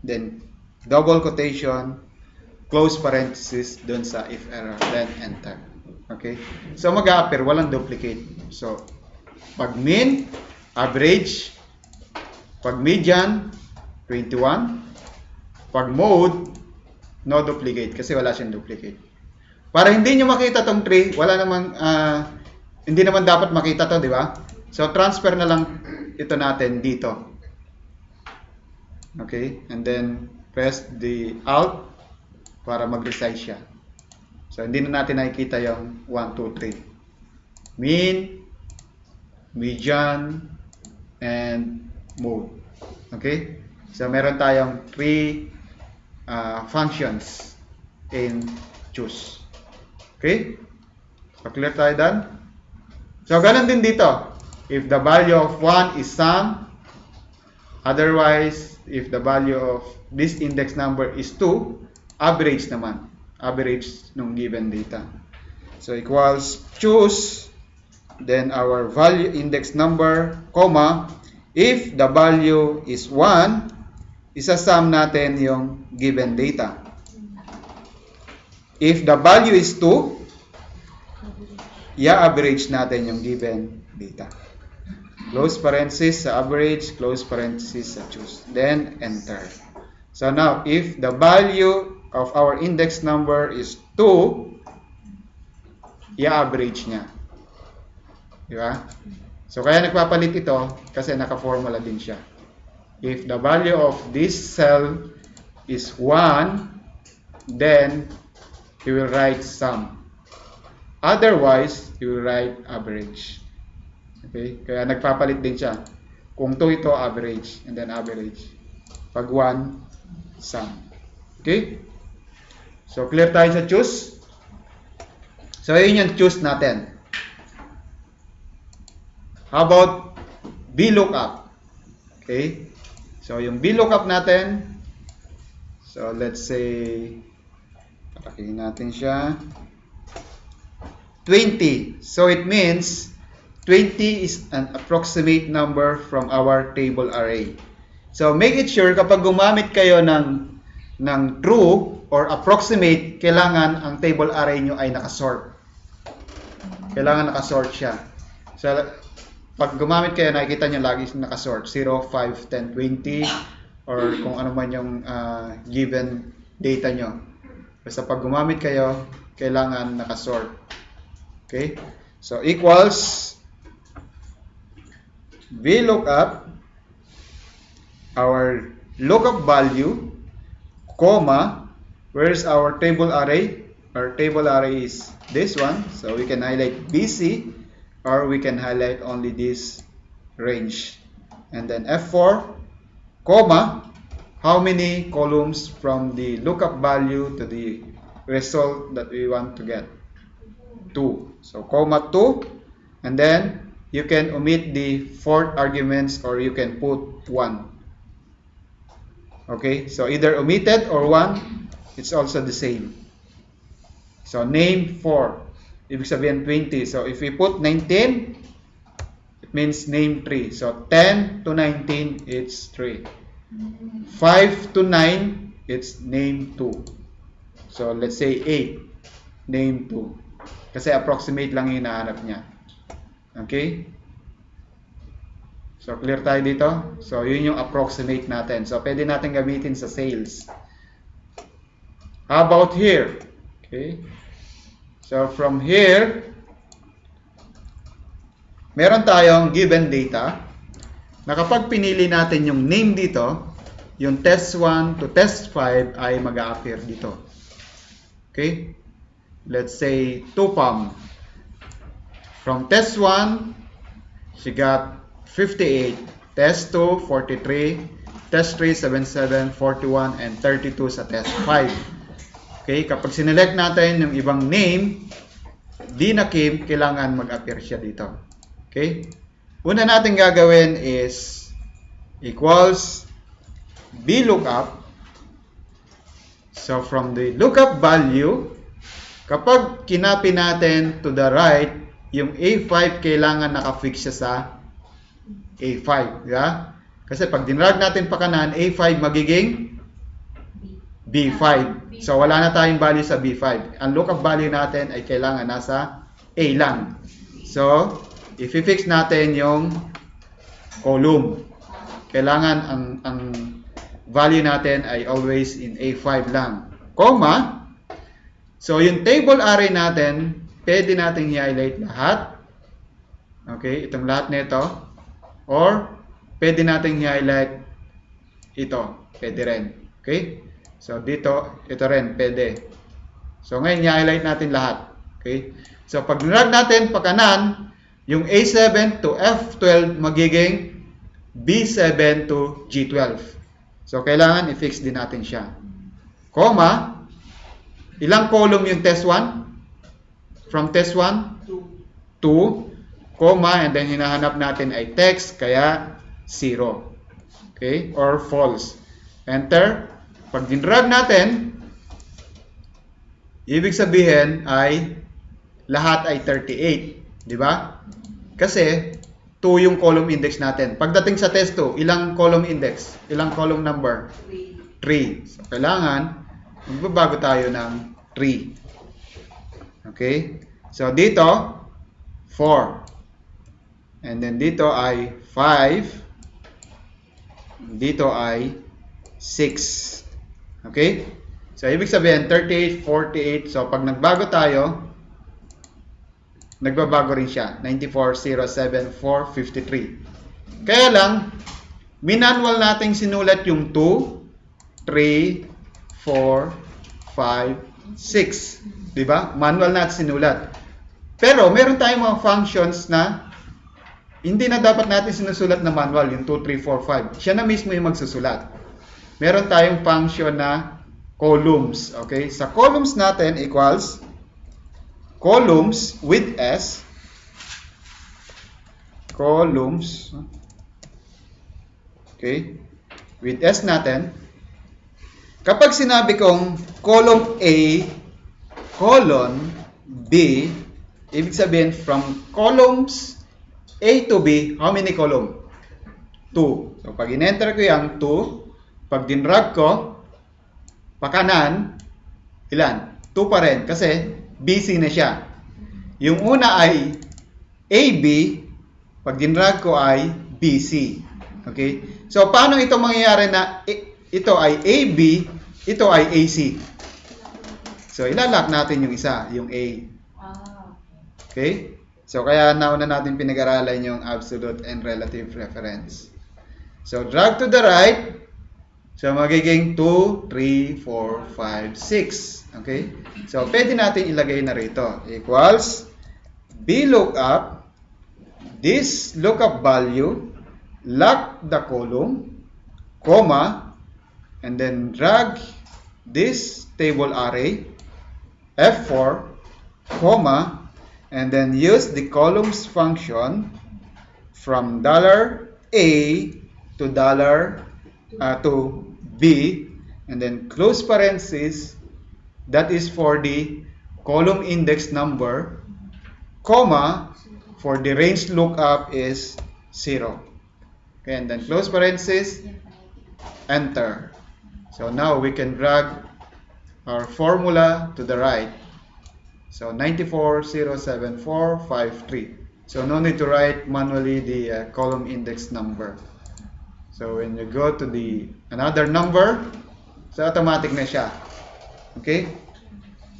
Speaker 1: Then, double quotation, close parenthesis dun sa if error, then enter. Okay? So, mag-a-appear, walang duplicate. So, pag mean, average, pag median, 21. Pag mode, no duplicate kasi wala siyang duplicate. Para hindi nyo makita tong 3, wala namang, hindi naman dapat makita to, di ba? So, transfer na lang ito natin dito. Okay? And then, press the Alt para mag-resize siya. So, hindi na natin nakikita yung 1, 2, 3. Mean, median, and mode. Okay? So, meron tayong 3 functions in choose. Okay? So, clear tayo done? So, ganun din dito. If the value of 1 is sum, otherwise, if the value of this index number is 2, average naman. Average nung given data. So, equals choose, then our value index number, comma, if the value is 1, isa-sum natin yung given data. If the value is 2, i-average natin yung given data. Close parenthesis sa average, close parenthesis sa choose. Then, enter. So now, if the value of our index number is 2, i-average niya. Di ba? So, kaya nagpapalit ito kasi naka-formula din siya. If the value of this cell is 1, then he will write sum. Otherwise, he will write average. Okay? Kaya nagpapalit din siya. Kung 2 ito, average. And then average. Pag 1, sum. Okay? So, clear tayo sa choose. So, yun yung choose natin. How about VLOOKUP? Okay? So, yung VLOOKUP natin. So, let's say, patakihin natin siya. 20. So it means 20 is an approximate number from our table array. So make it sure kapag gumamit kayo ng true or approximate, kailangan ang table array nyo ay nakasort. Kailangan nakasort siya. So pag gumamit kayo, nakikita nyo lagi nakasort. 0, 5, 10, 20 or kung ano man yung given data nyo. Basta pag gumamit kayo, kailangan nakasort. Okay? So equals VLOOKUP our lookup value, comma, where's our table array? Our table array is this one, so we can highlight BC or we can highlight only this range. And then F4, comma, how many columns from the lookup value to the result that we want to get? 2. So comma 2, and then you can omit the fourth arguments or you can put 1. Okay, so either omitted or 1, it's also the same. So name 4, ibig sabihin 20. So if we put 19, it means name 3. So 10 to 19, it's 3. 5 to 9, it's name 2. So let's say 8, name 2. Kasi approximate lang yung hinahanap niya. Okay? So clear tayo dito? So yun yung approximate natin. So pwede natin gamitin sa sales. How about here? Okay? So from here, meron tayong given data na kapag pinili natin yung name dito, yung test 1 to test 5 ay mag-a-appear dito. Okay? Let's say 2PAM. From test 1, she got 58, test 2, 43, test 3, 77, 41, and 32 sa test 5. Okay, kapag sinelect natin yung ibang name, di na Kim, kailangan mag-appear siya dito. Okay, una natin gagawin is equals VLOOKUP. So from the lookup value, kapag kinopy natin to the right, yung A5 kailangan nakafix siya sa A5, yeah? Kasi pag dinrag natin pa kanan, A5 magiging B5. So wala na tayong value sa B5. Ang lookup value natin ay kailangan nasa A lang. So i-fix natin yung column. Kailangan ang value natin ay always in A5 lang. Comma. So yung table array natin, pwede nating i-highlight lahat. Okay, itong lahat nito. Or, pwede natin i-highlight ito. Pwede rin. Okay? So, dito, ito rin. Pwede. So, ngayon, i-highlight natin lahat. Okay? So, pag nirag natin pa kanan, yung A7 to F12 magiging B7 to G12. So, kailangan i-fix din natin siya. Comma, ilang column yung test 1? From test 1? 2. Comma, and then hinahanap natin ay text, kaya 0. Okay? Or false. Enter. Pag dinrag natin, ibig sabihin ay lahat ay 38. Di ba? Kasi 2 yung column index natin. Pagdating sa test 2, ilang column index? Ilang column number? 3. So, kailangan magbabago tayo ng 3. Okay? So, dito, 4. And then dito ay 5. Dito ay 6. Okay? So, ibig sabihin, 38, 48. So, pag nagbago tayo, nagbabago rin siya. 94, 0, 7, 4, 53. Kaya lang, minanual nating sinulat yung 2, 3, 4, 5, 6. Diba? Manual natin sinulat. Pero, meron tayong mga functions na hindi na dapat natin sinusulat na manual, yung 2, 3, 4, 5. Siya na mismo yung magsusulat. Meron tayong function na columns. Okay? Sa columns natin equals columns with S. Columns. Okay? With S natin. Kapag sinabi kong column A, colon B, ibig sabihin, from columns A to B, how many column? 2. So, pag in-enter ko yung 2, pag dinrag ko, pakanan, ilan? 2 pa rin, kasi BC na siya. Yung una ay AB, pag dinrag ko ay BC. Okay? So, paano ito mangyayari na ito ay AB, ito ay AC? So, ilalak natin yung isa, yung A. Okay? So, kaya nauna natin pinag-aralan yung absolute and relative reference. So, drag to the right. So, magiging 2, 3, 4, 5, 6. Okay? So, pwede natin ilagay na rito. Equals B lookup, this lookup value, lock the column, comma, and then drag this table array, F4, comma, and then use the columns function from $A to to B, and then close parenthesis, that is for the column index number, comma, for the range lookup is 0. Okay, and then close parenthesis, enter. So now we can drag our formula to the right. So 9407453. So no need to write manually the column index number. So when you go to the another number, so automatic na siya. Okay?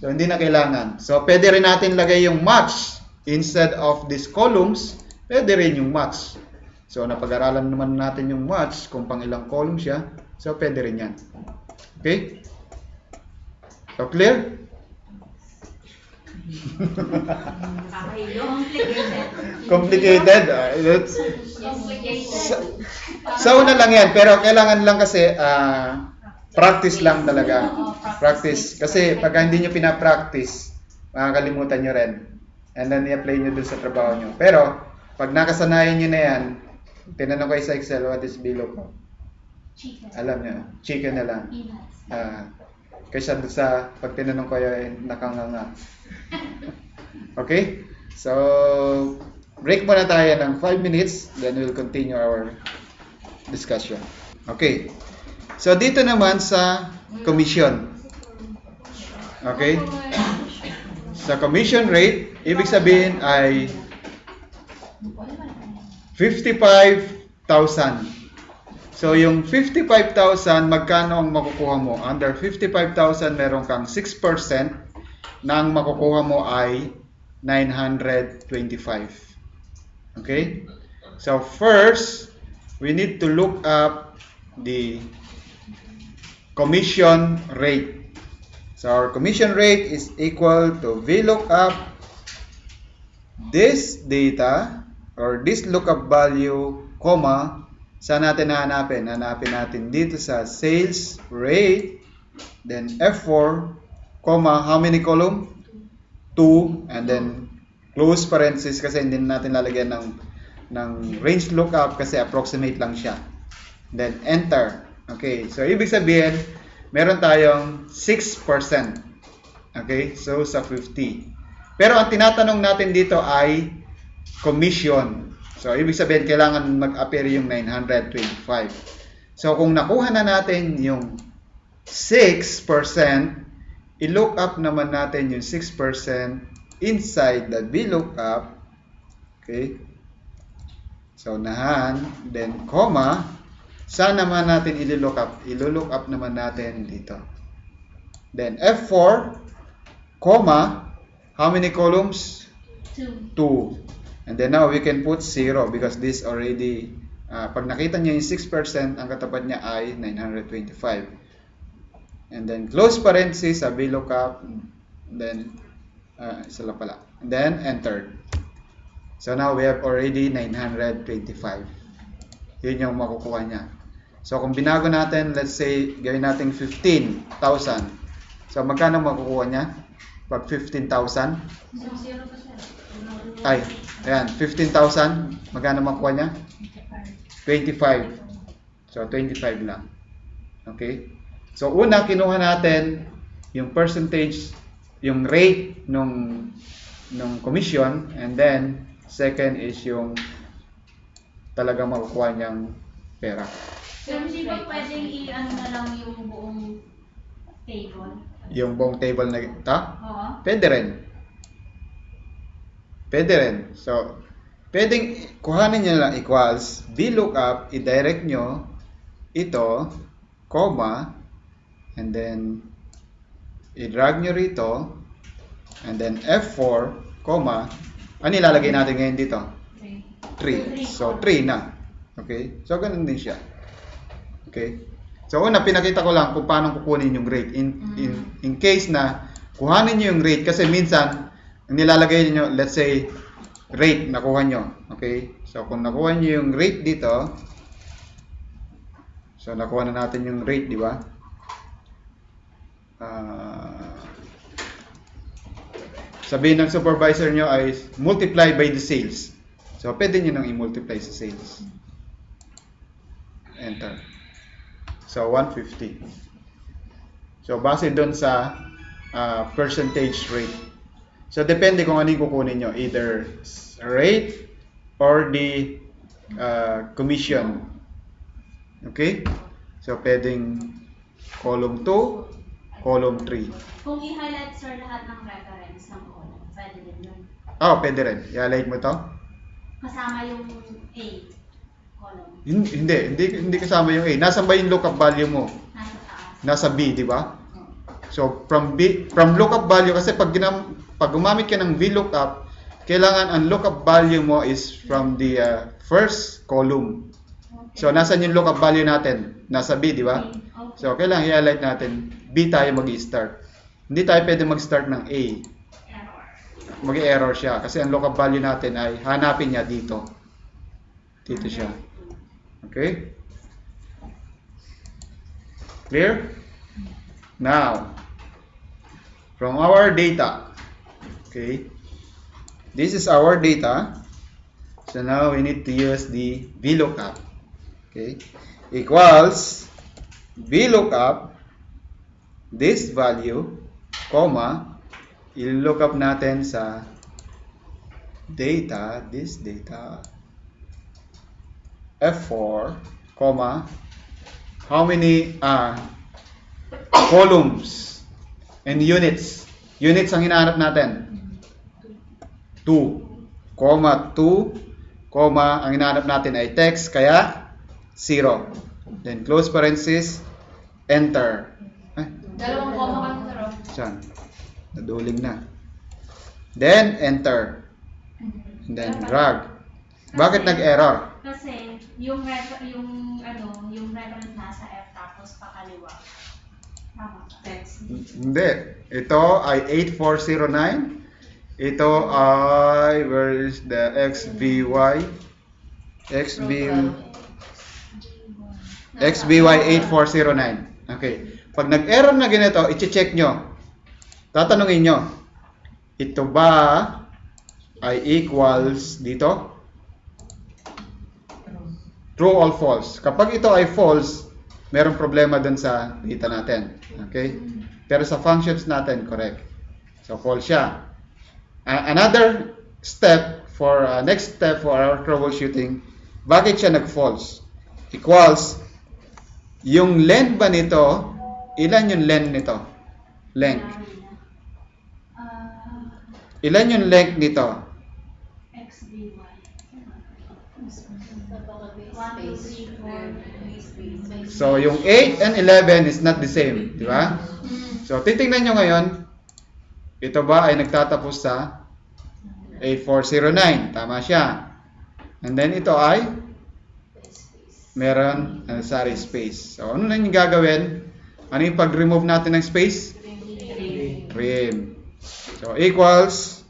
Speaker 1: So hindi na kailangan. So pwede rin natin lagay yung match instead of these columns, pwede rin yung match. So napag-aralan naman natin yung match kung pang ilang column siya. So pwede rin yan. Okay? So clear? Complicated. Sa una lang yan, pero kailangan lang kasi practice lang talaga. Practice. Kasi pag hindi nyo pinapractice, makakalimutan nyo rin. And then i-apply nyo dun sa trabaho nyo. Pero, pag nakasanayan nyo na yan, tinanong kayo sa Excel, what is VLOOKUP? Alam nyo, chicken na lang. Kaysa doon sa pag tinanong ko yung nakanganga. Okay? So, break muna tayo ng 5 minutes. Then we'll continue our discussion. Okay. So, dito naman sa commission. Okay? Sa commission rate, ibig sabihin ay 55,000. So, yung 55,000, magkano ang makukuha mo? Under 55,000, meron kang 6%. Na ang makukuha mo ay 925. Okay? So, first, we need to look up the commission rate. So, our commission rate is equal to VLOOKUP this data or this lookup value, comma, saan natin hahanapin? Hanapin natin dito sa sales rate, then F4, comma, how many column? 2, and then close parenthesis kasi hindi natin lalagyan ng range lookup kasi approximate lang siya. Then enter. Okay, so ibig sabihin, meron tayong 6%. Okay, so sa 50. Pero ang tinatanong natin dito ay commission. So ibig sabihin, kailangan mag-appear yung 925. So kung nakuha na natin yung 6%, i-look up naman natin yung 6% inside the VLOOKUP. Okay? So, nahan, then, comma, saan naman natin i-look up? I-look up naman natin dito. Then, F4, comma, how many columns? 2. And then now, we can put 0 because this already, pag nakita niyo yung 6%, ang katapat niya ay 925. And then, close parenthesis, sa VLOOKUP, then, sila pala. And then, entered. So, now, we have already 925. Yun yung makukuha niya. So, kung binago natin, let's say, gawin natin 15,000. So, magkano makukuha niya? Pag 15,000? Ay, ayan, 15,000. Magkano makukuha niya? 25. So, 25 lang. Okay? So, una, kinuha natin yung percentage, yung rate nung ng commission, and then second is yung talagang makukuha niyang pera.
Speaker 3: So, hindi ba pwedeng i-ano na lang yung buong table?
Speaker 1: Yung buong table na ito,
Speaker 3: Oo.
Speaker 1: pwede rin. Pwede rin. So, pwedeng kuhanin nyo lang equals VLOOKUP, i-direct nyo ito, comma, and then i-drag nyo rito, and then F4, comma, ano ilalagay natin ngayon dito? 3. So, 3 na. Okay? So, ganun din siya. Okay? So, una, pinakita ko lang kung paano kukunin yung rate. In case na kuhanin nyo yung rate, kasi minsan, ang nilalagay nyo, let's say, rate, nakuha nyo. Okay? So, kung nakuha nyo yung rate dito, so, nakuha na natin yung rate, di ba? Sabihin ng supervisor nyo ay multiply by the sales. So, pwede nyo nang i-multiply sa sales. Enter. So, 150. So, base doon sa percentage rate. So, depende kung ano yung kukunin nyo. Either rate or the commission. Okay? So, pwedeng column 2, column 3.
Speaker 3: Kung i-highlight sir lahat ng reference ng column, pwede din yun.
Speaker 1: Oh, pwede rin. I-highlight mo to.
Speaker 3: Kasama yung A column.
Speaker 1: Hindi kasama yung A. Nasaan ba yung lookup value mo?
Speaker 3: Nasa taas.
Speaker 1: Nasa B, di ba? So, from lookup value, kasi pag gumamit ka ng VLOOKUP, kailangan ang lookup value mo is from the first column. So, nasan yung lookup value natin? Nasa B, di ba?
Speaker 3: Okay.
Speaker 1: So, kailangan i-highlight natin, B tayo mag-i-start. Hindi tayo pwede mag-start ng A.
Speaker 3: Error.
Speaker 1: Mag-i-error siya. Kasi ang lookup value natin ay hanapin niya dito. Dito siya. Okay? Clear? Now, from our data, okay, this is our data. So now we need to use the VLOOKUP. Okay, equals VLOOKUP this value, comma, i-lookup natin sa data, this data, F4, comma, how many columns and units? Units ang hinahanap natin. 2, comma, 2, comma, ang hinahanap natin ay text, kaya 0. Then close parenthesis, enter.
Speaker 3: Dalawang comma ka na ro.
Speaker 1: Saan? Naduling na. Then enter. And then drag. Bakit nag-error?
Speaker 3: Kasi yung reference nasa F tapos pakaliwa. Tama ba?
Speaker 2: Text.
Speaker 1: Hindi. Ito ay 8409. Ito ay, where is the XBY? XBY 8409. Okay. Pag nag-error na ganito, i-check nyo. Tatanungin nyo, ito ba ay equals dito? True or false? Kapag ito ay false, merong problema dun sa data natin. Okay? Pero sa functions natin, correct. So, false siya. Another step for, next step for our troubleshooting, bakit siya nag-false? Equals, yung length ba nito, ilan yung length nito? Length. Ilan yung length nito?
Speaker 3: XBY. 1, 2, 3, 4.
Speaker 1: So, yung 8 and 11 is not the same. Di ba? So, titingnan nyo ngayon, ito ba ay nagtatapos sa 8409. Tama siya. And then, ito ay meron unnecessary space. So, ano na yung gagawin? Ano yung pag-remove natin ng space? Trim. So, equals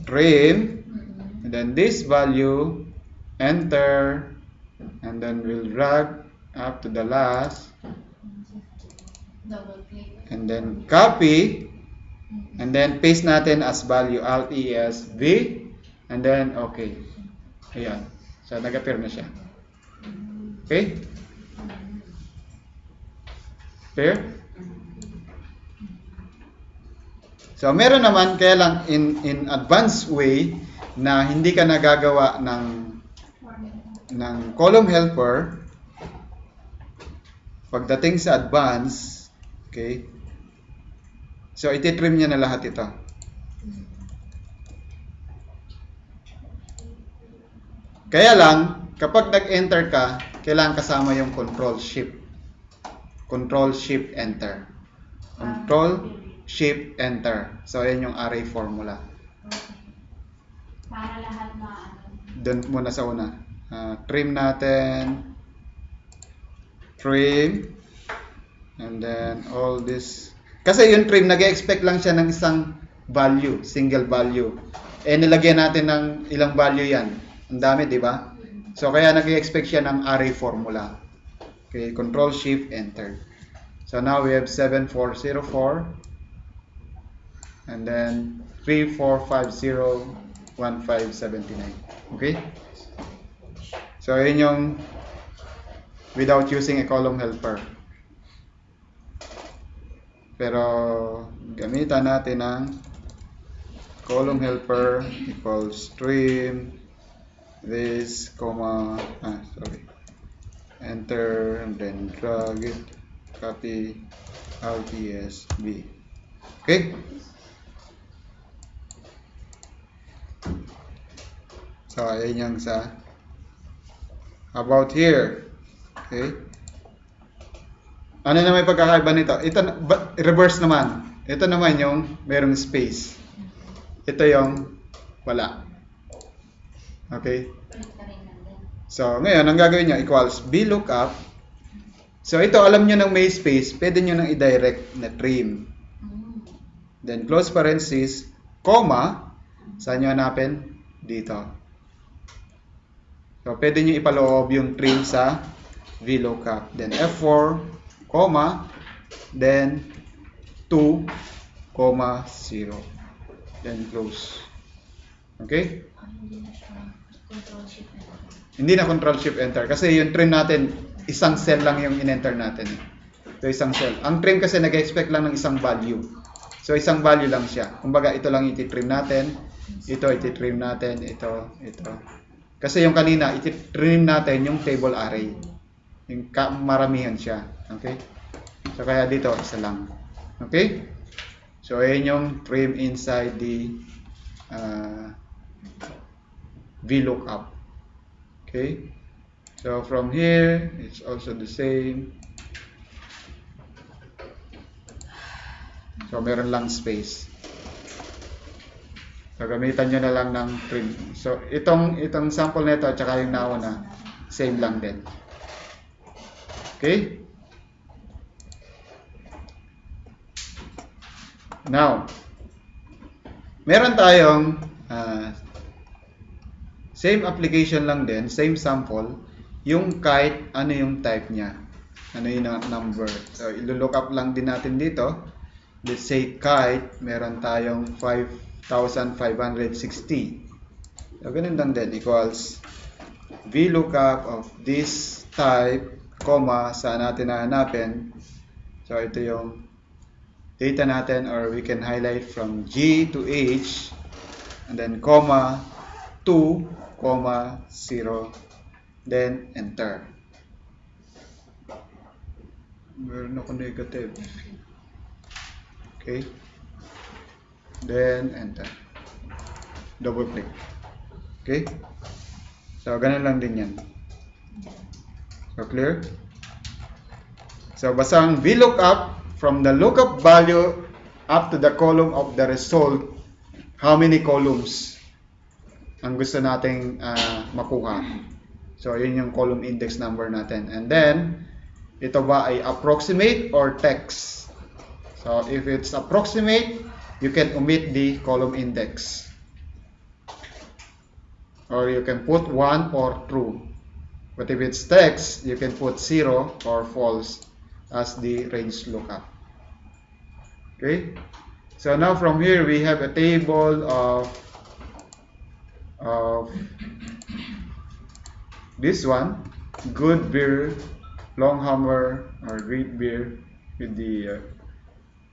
Speaker 1: trim. And then, this value, enter. And then, we'll drag up to the last.
Speaker 3: Double click.
Speaker 1: And then, copy. And then, paste natin as value, Alt E S V. And then, okay. Ayan. So, nag-appear na siya. Okay? Clear? So meron naman kaya lang in advanced way na hindi ka nagagawa ng column helper pagdating sa advance, okay? So ititrim niya na lahat ito. Kaya lang kapag nag-enter ka, kailangan kasama yung control shift. Control shift enter. Control shift enter. So ayan yung array formula.
Speaker 3: Okay. Para lahat na
Speaker 1: Doon muna sa una. Trim natin. Trim. And then all this. Kasi yung trim, nag-expect lang siya ng isang value. Single value. Nilagyan natin ng ilang value yan. Ang dami, di ba? So kaya nag-expect siya ng array formula. Okay, control shift enter. So now we have 7404. And then 34501579. Okay? So yun yung without using a column helper. Pero gamitan natin ng column helper equals trim this comma enter and then drag it, copy Alt ES B. Okay? So, ayan yung sa about here. Okay? Ano na may pagkakaiba nito? Ito, reverse naman. Ito naman yung merong space. Ito yung wala. Okay? So, ngayon, ang gagawin nyo, equals VLOOKUP. So, ito, alam nyo ng may space, pwede nyo nang i-direct na trim. Then, close parenthesis, comma, saan nyo hanapin? Dito. So, pwede nyo ipaloob yung trim sa VLOOKUP. Then, F4, comma, then 2, comma, 0. Then, close. Okay? Hindi na control shift enter. Kasi yung trim natin, isang cell lang yung in-enter natin. So, isang cell. Ang trim kasi nag-expect lang ng isang value. So, isang value lang siya. Kumbaga, ito lang iti-trim natin. Ito, iti-trim natin. Ito, ito. Kasi yung kanina, iti-trim natin yung table array. Yung maramihan siya. Okay? So, kaya dito, isa lang. Okay? So, ayan yung trim inside the VLOOKUP. Okay? So, from here, it's also the same. So, meron lang space. So, gamitan nyo na lang ng trim. So, itong sample nito at saka yung nauna, same lang din. Okay? Now, meron tayong same application lang din, same sample, yung kahit ano yung type niya. Ano yung number. So, ilo-look up lang din natin dito. Let's say kite, meron tayong 5,560. So, ganun lang din, equals VLOOKUP of this type, comma, saan natin nahanapin. So, ito yung data natin, or we can highlight from G to H, and then comma, 2, comma, 0, then enter. Meron ako negative. Okay. Then enter. Double click. Okay. So, ganun lang din yan. So, clear? So, basta ang VLOOKUP from the lookup value up to the column of the result, how many columns ang gusto nating makuha. So, yun yung column index number natin. And then, ito ba ay approximate or text? So, if it's approximate, you can omit the column index. Or you can put 1 or true. But if it's text, you can put 0 or false as the range lookup. Okay? So, now from here, we have a table of this one, good beer, long hammer, or great beer with the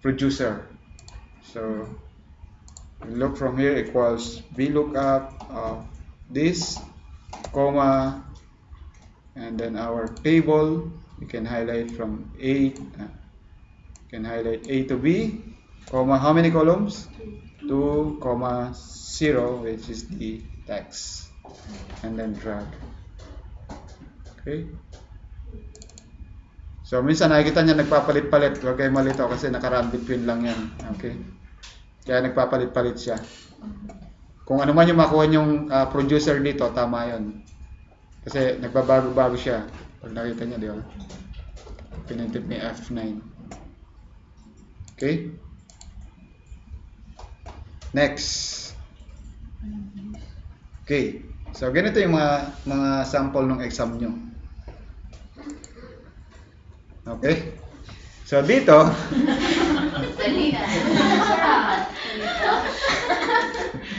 Speaker 1: producer. So, look from here equals VLOOKUP of this, comma, and then our table, you can highlight from A, can highlight A to B, comma, how many columns? 2, comma, 0, which is the text, and then drag. Okay? So, minsan nakikita niya nagpapalit-palit. Huwag kayo malito kasi nakaraan between lang yan. Okay? Kaya nagpapalit-palit siya. Kung ano man yung makuha yung producer dito, tama yun. Kasi nagbabago-bago siya. Pag nakita niya, di ba? Pinintip ni F9. Okay? Next. Okay. So, ganito yung mga sample ng exam nyo. Okay? So, dito,
Speaker 3: Dali na.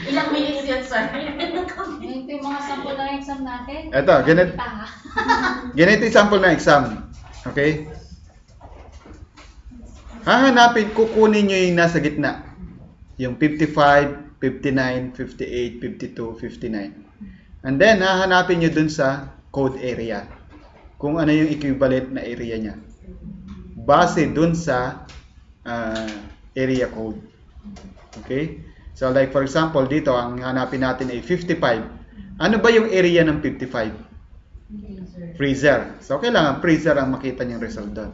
Speaker 2: Ilang minutes yan, sir?
Speaker 3: Ito yung mga sample ng exam natin.
Speaker 1: Eto, ganito yung sample ng exam. Okay? Hahanapin, kukunin nyo yung nasa gitna. Yung 55, 59, 58, 52, 59. And then, hahanapin nyo dun sa code area. Kung ano yung equivalent na area niya. Base dun sa area code. Okay? So, like for example, dito, ang hanapin natin ay 55. Ano ba yung area ng 55? Freezer. So, kailangan freezer ang makita niyang result doon.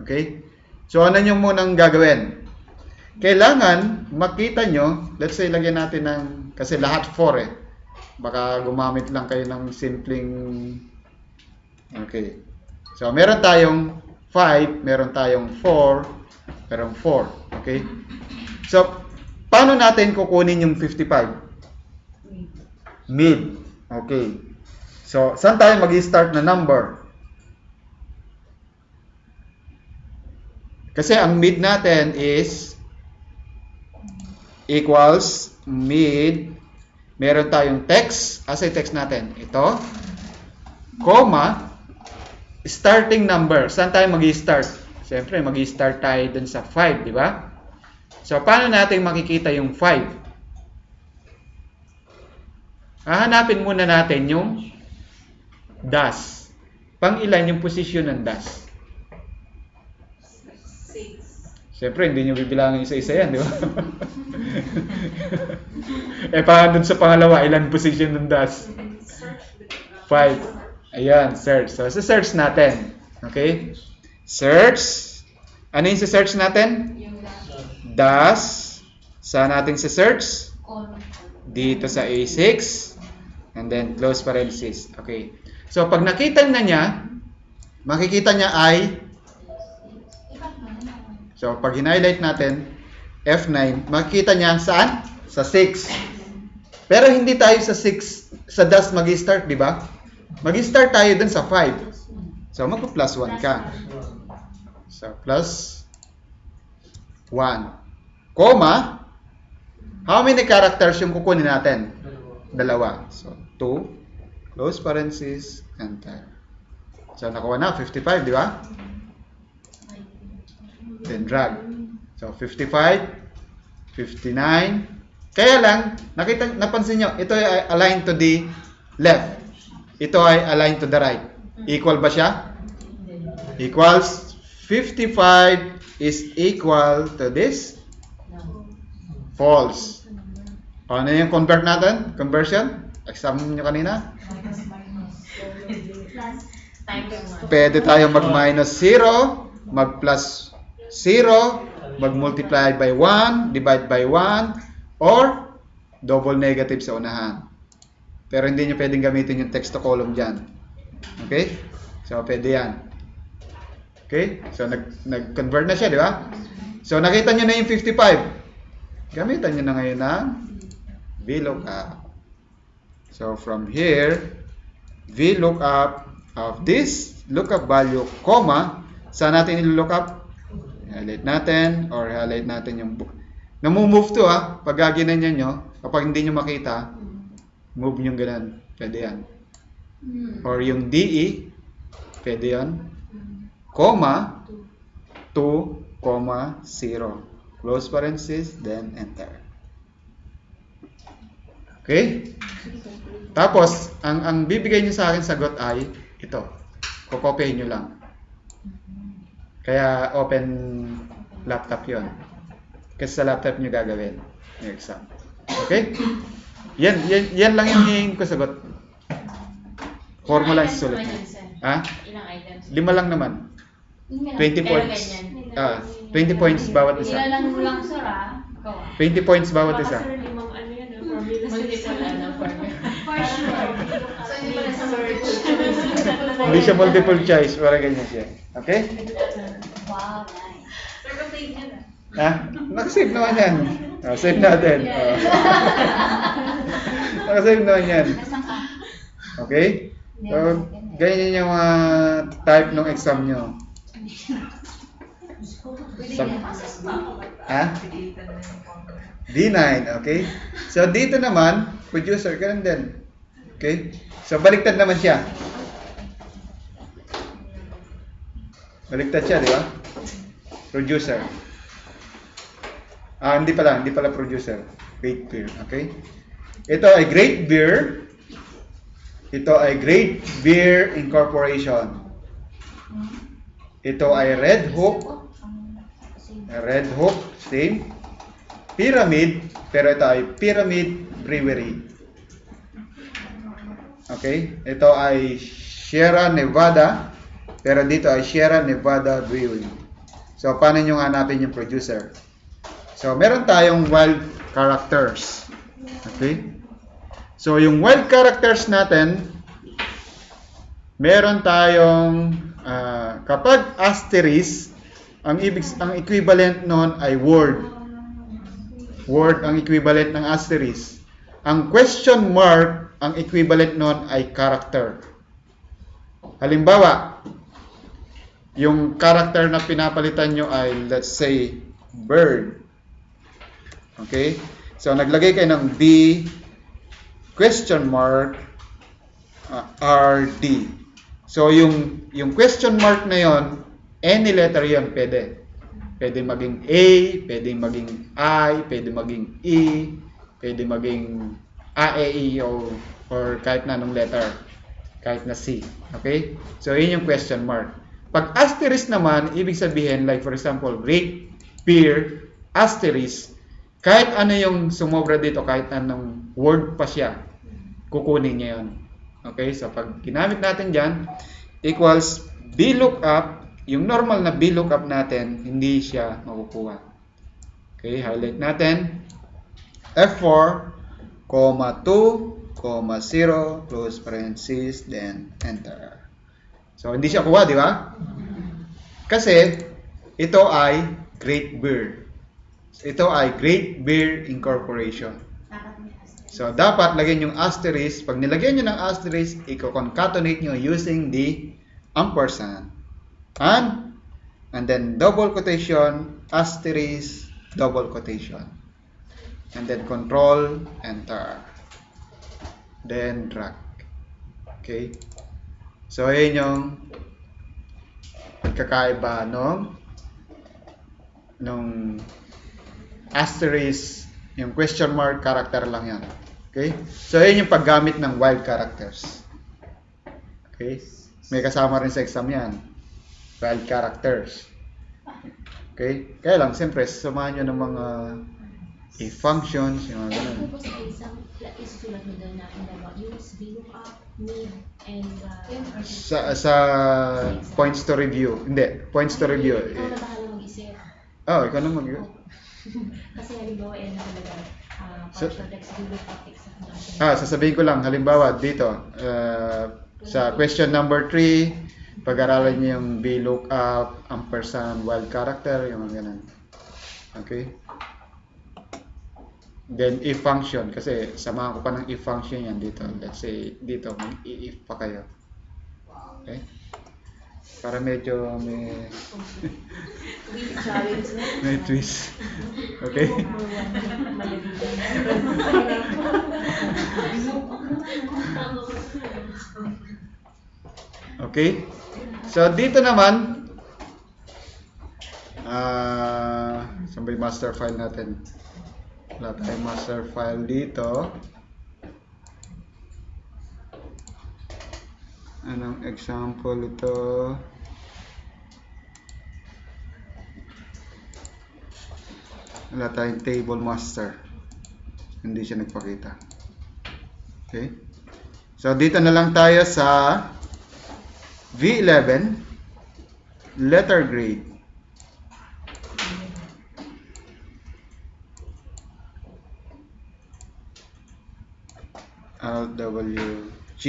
Speaker 1: Okay? So, ano nyo munang gagawin? Kailangan makita nyo, let's say, lagyan natin ng, kasi lahat 4 eh. Baka gumamit lang kayo ng simpleng, okay. So, meron tayong 5, meron tayong 4, meron 4. Okay? So, paano natin kukunin yung 55? Mid. Okay. So, saan tayo mag-start na number? Kasi ang mid natin is equals mid. Meron tayong text. Asa yung text natin? Ito. Comma. Starting number. Saan tayo mag-start? Siyempre, mag-start tayo dun sa 5, di ba? So, paano natin makikita yung 5? Hahanapin muna natin yung dash. Pang ilan yung position ng dash?
Speaker 2: 6.
Speaker 1: Siyempre, hindi nyo bibilangin isa-isa yan, di ba? Paano dun sa pangalawa, ilan position ng dash? 5. Ayan, search. So, search natin. Okay? Search. Ano yung search natin? Dash. Saan natin search? Dito sa A6. And then, close parenthesis. Okay. So, pag nakita na niya, makikita niya ay, so, pag highlight natin, F9, makikita niya saan? Sa 6. Pero hindi tayo sa 6, sa dash mag-start, di ba? Mag-start tayo dun sa 5. So, magpa-plus 1 ka. So, plus 1. Comma. How many characters yung kukunin natin? Dalawa. So, 2. Close parenthesis. Enter. So, nakuha na. 55, di ba? Then, drag. So, 55. 59. Kaya lang, napansin nyo, ito ay aligned to the left. Ito ay aligned to the right. Equal ba siya? Equals 55 is equal to this? False. Ano yung convert natin? Conversion? Exam nyo kanina? Pwede tayo mag-minus 0, mag-plus 0, mag-multiply by 1, divide by 1, or double negative sa unahan. Pero hindi nyo pwedeng gamitin yung text to column dyan. Okay? So, pwede yan. Okay? So, nag-convert na siya, di ba? So, nakita nyo na yung 55. Gamitan nyo na ngayon ng VLOOKUP. So, from here, VLOOKUP of this lookup value, comma, saan natin i-lookup? Highlight natin, or highlight natin yung book. Namumove to pag gaginanyan nyo, kapag hindi nyo makita, move nyo ganun. Pwede yan. Or yung DE, pwede yan. Comma, 2, comma, 0. Close parenthesis, then enter. Okay? Tapos, ang bibigay niyo sa akin sagot ay ito. Kokopyahin niyo lang. Kaya open laptop yon. Kasi sa laptop niyo gagawin yung exam. Okay? Yan lang yung hihingin ko sagot. Formula
Speaker 3: Ilang items
Speaker 1: isulat
Speaker 3: naman
Speaker 1: niyo.
Speaker 3: yun, sir?
Speaker 1: Ha?
Speaker 3: Ilang items?
Speaker 1: 5 lang naman. 20
Speaker 3: Pero
Speaker 1: points.
Speaker 3: ganyan.
Speaker 1: 20 points bawat isa.
Speaker 3: Nilalang mo lang, sir, ah. Ikaw, ah.
Speaker 1: 20 points bawat isa.
Speaker 4: Sir, limang ano yan, formula sa
Speaker 3: Multiple, ano, formula.
Speaker 4: For sure.
Speaker 2: So, hindi pala sa search.
Speaker 1: Hindi siya multiple choice. Wala ganyan siya. Okay?
Speaker 3: Wow, nice.
Speaker 2: Sir, pa-save niya na.
Speaker 1: Ha? Nakasave naman yan. Save natin. Nakasave naman yan.
Speaker 3: Nasaan ka?
Speaker 1: Okay? So, ganyan yung type ng exam nyo.
Speaker 3: Pwede
Speaker 1: Sa-
Speaker 3: yan.
Speaker 1: Ha?
Speaker 2: Created na yung formula.
Speaker 1: D9, okay? So, dito naman, producer, ganun din. Okay? So, baliktad naman siya. Baliktad siya, di ba? Producer. Hindi pala producer. Great beer, okay? Ito ay Great Beer. Ito ay Great Beer Incorporation. Ito ay Red Hook. Red Hook, same. Pyramid, pero ito ay Pyramid Brewery. Okay? Ito ay Sierra Nevada, pero dito ay Sierra Nevada Brewery. So, paano nyo hanapin yung producer? So, meron tayong wild characters. Okay? So, yung wild characters natin, meron tayong kapag asterisk, ang equivalent nun ay word. Word ang equivalent ng asterisk. Ang question mark, ang equivalent nun ay character. Halimbawa, yung character na pinapalitan nyo ay, let's say, bird. Okay? So, naglagay kayo ng B, question mark, RD. So, yung question mark na yon, any letter yon pwede. Pwede maging A, pwede maging I, pwede maging E, pwede maging A, E, I, O, or kahit na anong letter. Kahit na C. Okay? So, yun yung question mark. Pag asterisk naman, ibig sabihin, like for example, Great Beer, asterisk, kahit ano yung sumobra dito, kahit anong word pa siya, kukunin niya yun. Okay? So, pag ginamit natin dyan, equals VLOOKUP, yung normal na VLOOKUP natin, hindi siya makukuha. Okay? Highlight natin. F4, 2, 0, close parenthesis, then enter. So, hindi siya kuha, di ba? Kasi, ito ay Great Beer. Ito ay Great Beer Incorporation. So, dapat lagyan yung asterisk. Pag nilagyan nyo ng asterisk, i-concatenate nyo using the ampersand. And then double quotation, asterisk, double quotation. And then control, enter. Then drag. Okay? So, yun yung pagkakaiba nung asterisk, yung question mark character lang yan. Okay? So, yun yung paggamit ng wild characters. Okay? May kasama rin sa exam yan. Wild characters. Okay? Kaya lang, siyempre, samahan nyo ng mga functions, yung mga ganun.
Speaker 4: Ano po sa exam, isusulat mo doon na use VLOOKUP, need, and
Speaker 1: Sa points to review. Hindi, points to review.
Speaker 4: Ikaw na bahala mag-isip.
Speaker 1: Ikaw na mag
Speaker 4: Kasi halimbawa, yan na talaga,
Speaker 1: So-
Speaker 4: partial text, VLOOKUP, exam natin.
Speaker 1: Sasabihin ko lang, halimbawa, dito, sa question number 3, pag-aralan niyo yung VLOOKUP, ampersand, wild character, yung mga ganun. Okay? Then, if function, kasi samahan ko pa ng if function yan dito. Let's say, dito, may if pa kayo. Okay? Para medyo may
Speaker 4: Challenge na.
Speaker 1: may twist. Okay? Okay? So, dito naman, saan ba yung master file natin? Wala tayong master file dito. Anong example ito? Wala tayong table master. Hindi siya nagpakita. Okay? So, dito na lang tayo sa V11, letter grade. LWG.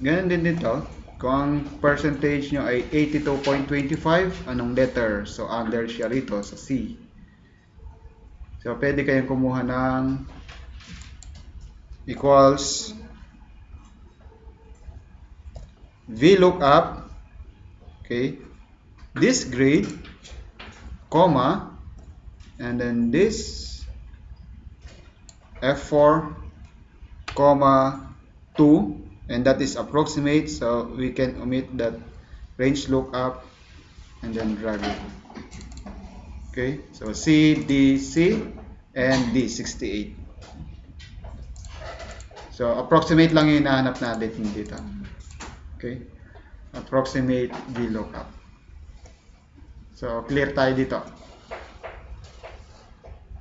Speaker 1: Ganun din dito. Kung ang percentage nyo ay 82.25, anong letter? So, under siya rito sa C. So, pwede kayong kumuha ng equals VLOOKUP, okay, this grade, comma, and then this F4, comma, 2, and that is approximate, so we can omit that range lookup and then drag it. Okay, so C, D, C, and D, 68. So, approximate lang yung hinahanap natin dito. Okay, approximate VLOOKUP. So, clear tayo dito.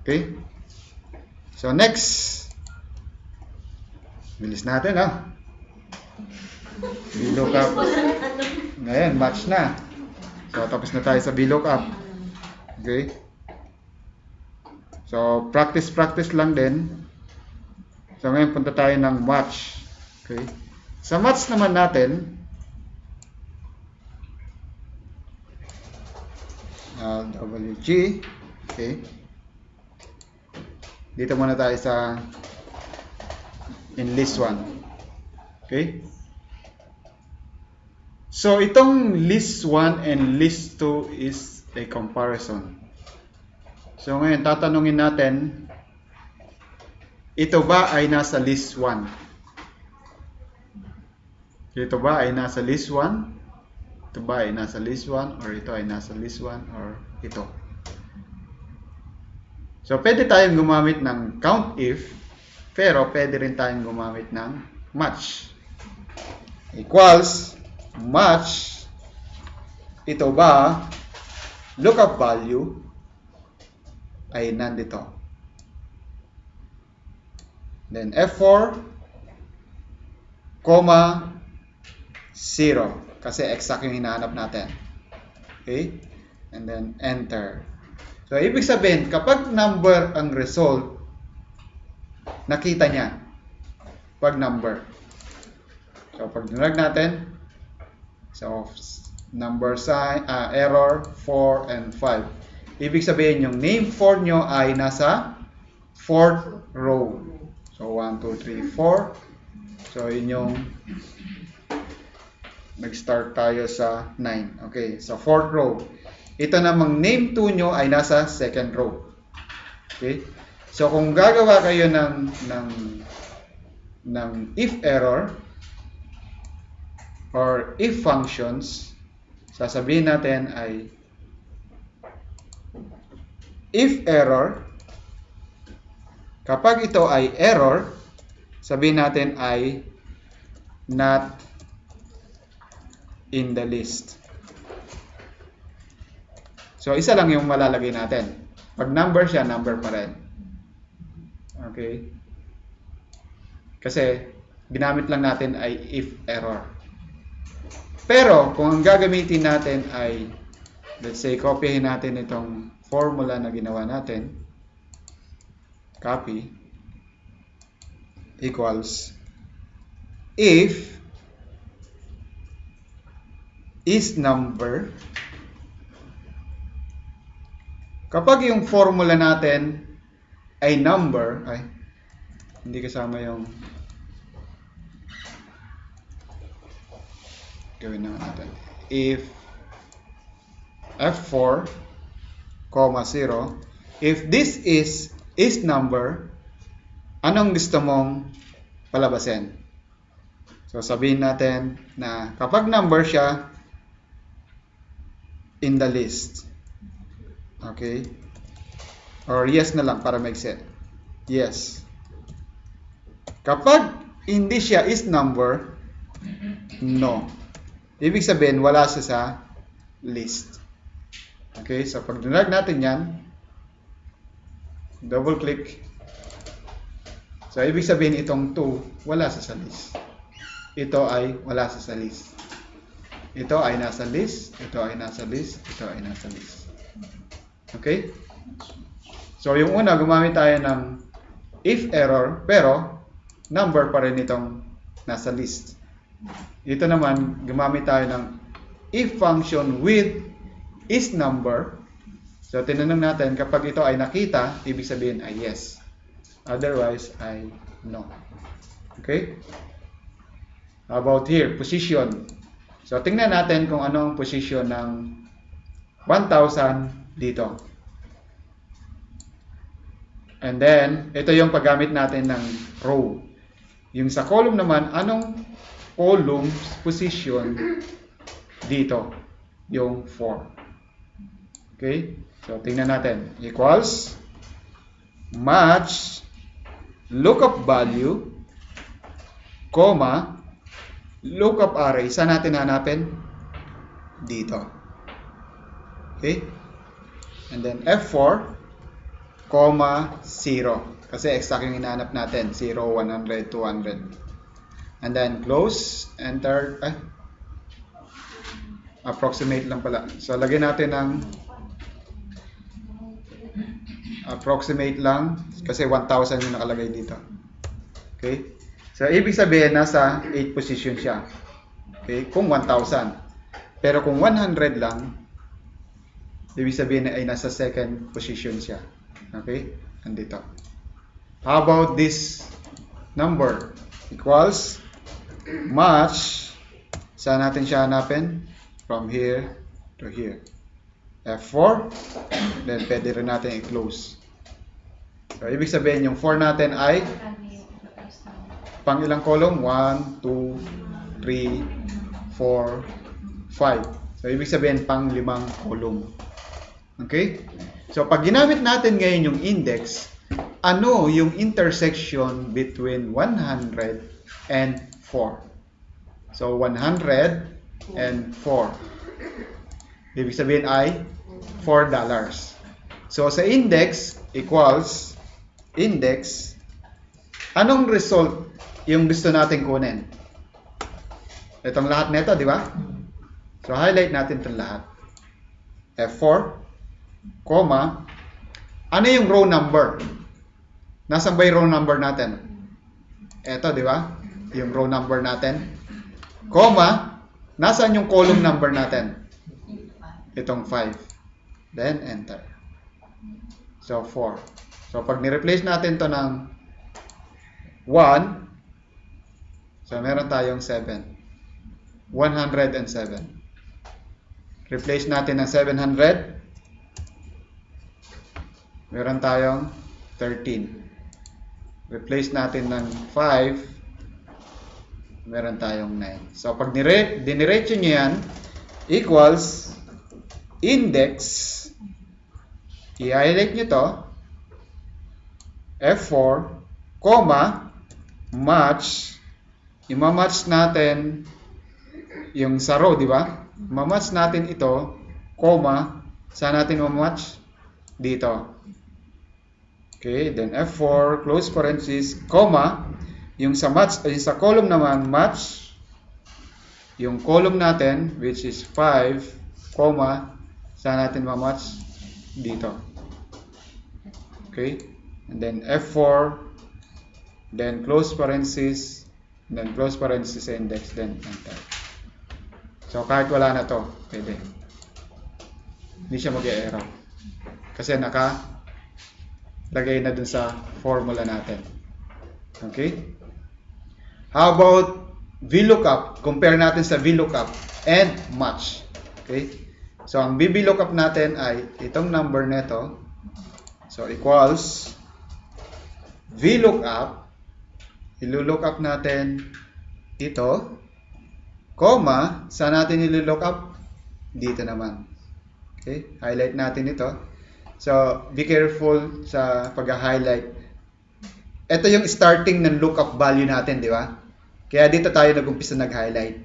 Speaker 1: Okay, so next, bilis natin, ha? VLOOKUP. Ngayon, match na. So, tapos na tayo sa VLOOKUP. Okay. So, practice lang din. So, ngayon punta tayo ng match. Okay. Sa match naman natin, WG. Okay. Dito muna tayo sa in list 1. Okay. So, itong list 1 and list 2 is a comparison. So, ngayon, tatanungin natin, ito ba ay nasa list 1? Ito ba ay nasa list 1? Ito ba ay nasa list 1? Or ito ay nasa list 1? Or ito? So, pwede tayong gumamit ng count if, pero pwede rin tayong gumamit ng match. Equals, match, ito ba, lookup value, ay nandito. Then, F4, comma, 0. Kasi exact yung hinahanap natin. Okay? And then, enter. So, ibig sabihin, kapag number ang result, nakita niya. Pag number. So, pag dinrag natin, so, number sign, error, 4 and 5. Ibig sabihin, yung name 4 nyo ay nasa 4th row. So, 1, 2, 3, 4. So, yun yung nag-start tayo sa 9. Okay, so 4th row. Ito namang name 2 nyo ay nasa 2nd row. Okay? So, kung gagawa kayo ng if error or if functions, sasabihin natin ay if error, kapag ito ay error, sabihin natin ay not in the list. So, isa lang yung malalagay natin. Pag number siya, number pa rin. Okay? Kasi, ginamit lang natin ay if error. Pero, kung ang gagamitin natin ay, let's say, copyhin natin itong formula na ginawa natin. Copy. Equals. If is number. Kapag yung formula natin ay number, ay, hindi kasama yung gawin na natin. If F4, 0, if this is number, anong gusto mong palabasin? So, sabihin natin na kapag number siya, in the list. Okay? Or yes na lang para maigsi. Yes. Kapag hindi siya is number, no. Ibig sabihin, wala siya sa list. Okay, so pag dinrag natin yan, double click. So, ibig sabihin itong 2, wala siya sa list. Ito ay wala siya sa list. Ito ay nasa list, ito ay nasa list, ito ay nasa list. Okay? So, yung una, gumamit tayo ng if error, pero number pa rin itong nasa list. Ito naman, gumamit tayo ng if function with is number. So, tinanong natin, kapag ito ay nakita, ibig sabihin ay yes. Otherwise, ay no. Okay? How about here? Position. So, tingnan natin kung anong position ng 1,000 dito. And then, ito yung paggamit natin ng row. Yung sa column naman, anong column position dito? Yung 4. Okay? So, tingnan natin. Equals match lookup value, comma, lookup array. Saan natin hanapin? Dito. Okay? And then F4, comma, 0. Kasi exact yung hinahanap natin. 0, 100, 200. And then close, enter, approximate lang pala. So, lagyan natin ng approximate lang kasi 1,000 yung nakalagay dito. Okay? So, ibig sabihin, nasa 8 position siya. Okay? Kung 1,000. Pero kung 100 lang, ibig sabihin ay nasa second position siya. Okay? Andito. How about this number? Equals match. Saan natin siya hanapin? From here to here. F4. Then, pwede rin natin i-close. So, ibig sabihin, yung 4 natin ay pang ilang column? 1, 2, 3, 4, 5. So, ibig sabihin, pang 5 column. Okay? So, pag ginamit natin ngayon yung index, ano yung intersection between 100 and 4? So, 100 and 4. Ibig sabihin ay $4. So, sa index equals index, anong result yung gusto natin kunin? Itong lahat nito, di ba? So, highlight natin itong lahat. F4, comma, ano yung row number? Nasaan ba yung row number natin? Ito, di ba? Yung row number natin. Comma, nasaan yung column number natin? Itong 5. Then, enter. So, 4. So, pag ni-replace natin to ng 1, so, meron tayong 7. 107. Replace natin ng 700. Meron tayong 13. Replace natin ng 5. Meron tayong 9. So, pag diniretso nyo yan, equals index, i-highlight nyo to, F4, comma, match, i-match natin yung sa row, di ba? Ma-match natin ito, comma, saan natin ma-match? Dito. Okay, then F4, close parenthesis, comma, yung sa match, yung sa column naman, match, yung column natin, which is 5, comma, saan natin ma-match? Dito. Okay? And then F4, then close parenthesis, then close parenthesis index, then enter. So, kahit wala na to, pwede. Hindi siya mag-error. Kasi lagay na dun sa formula natin. Okay? How about VLOOKUP? Compare natin sa VLOOKUP and match. Okay? So, ang VLOOKUP natin ay itong number nito. So, equals VLOOKUP. I-lookup natin ito. Comma, saan natin i-lookup? Dito naman. Okay? Highlight natin ito. So, be careful sa pag-highlight. Ito yung starting ng lookup value natin, di ba? Kaya dito tayo nag-umpisa nag-highlight.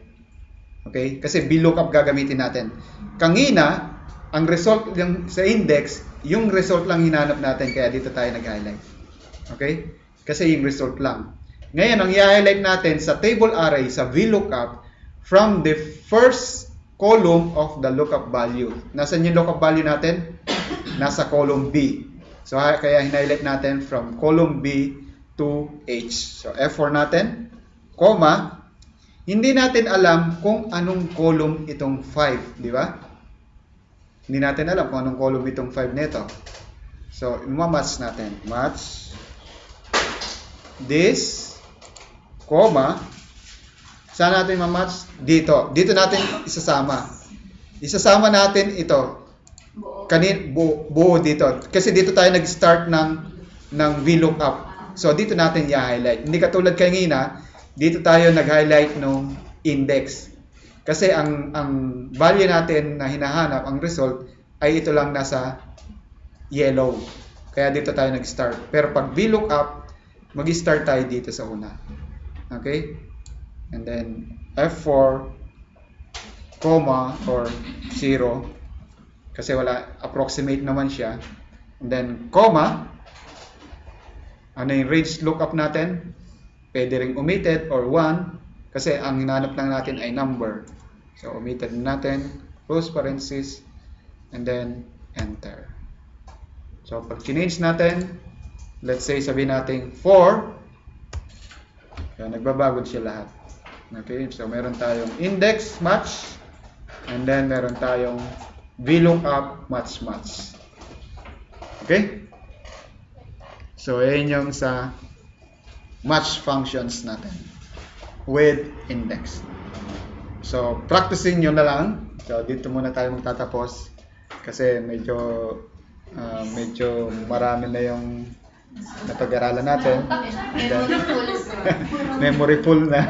Speaker 1: Okay? Kasi VLOOKUP gagamitin natin. Kanina, ang result yung sa index, yung result lang hinanap natin kaya dito tayo nag-highlight. Okay? Kasi yung result lang. Ngayon, ang i-highlight natin sa table array, sa VLOOKUP, from the first column of the lookup value. Nasaan yung lookup value natin? Nasa column B. So, kaya highlight natin from column B to H. So, F4 natin, comma, hindi natin alam kung anong column itong 5, di ba? Hindi natin alam kung anong column itong 5 nito. So, match natin. Match this, comma, saan natin ma-match? Dito. Dito natin isasama. Isasama natin ito. Buo dito. Kasi dito tayo nag-start ng VLOOKUP. So, dito natin i-highlight. Hindi katulad kanina, dito tayo nag-highlight ng index. Kasi ang value natin na hinahanap, ang result, ay ito lang nasa yellow. Kaya dito tayo nag-start. Pero pag VLOOKUP, mag-start tayo dito sa una. Okay? And then, F4, comma, or 0. Kasi wala, approximate naman siya. And then, comma, ano yung range lookup natin? Pwede ring omitted or 1 kasi ang hinanap lang natin ay number. So, omitted natin, close parenthesis, and then enter. So, pag change natin, let's say sabihin natin 4, so, nagbabago siya lahat. Okay, so meron tayong index match, and then meron tayong VLOOKUP match. Okay? So, ayan yung sa match functions natin with index. So, practicing nyo na lang. So, dito muna tayo magtatapos kasi medyo marami na yung napag-aralan natin. And then, memory full na.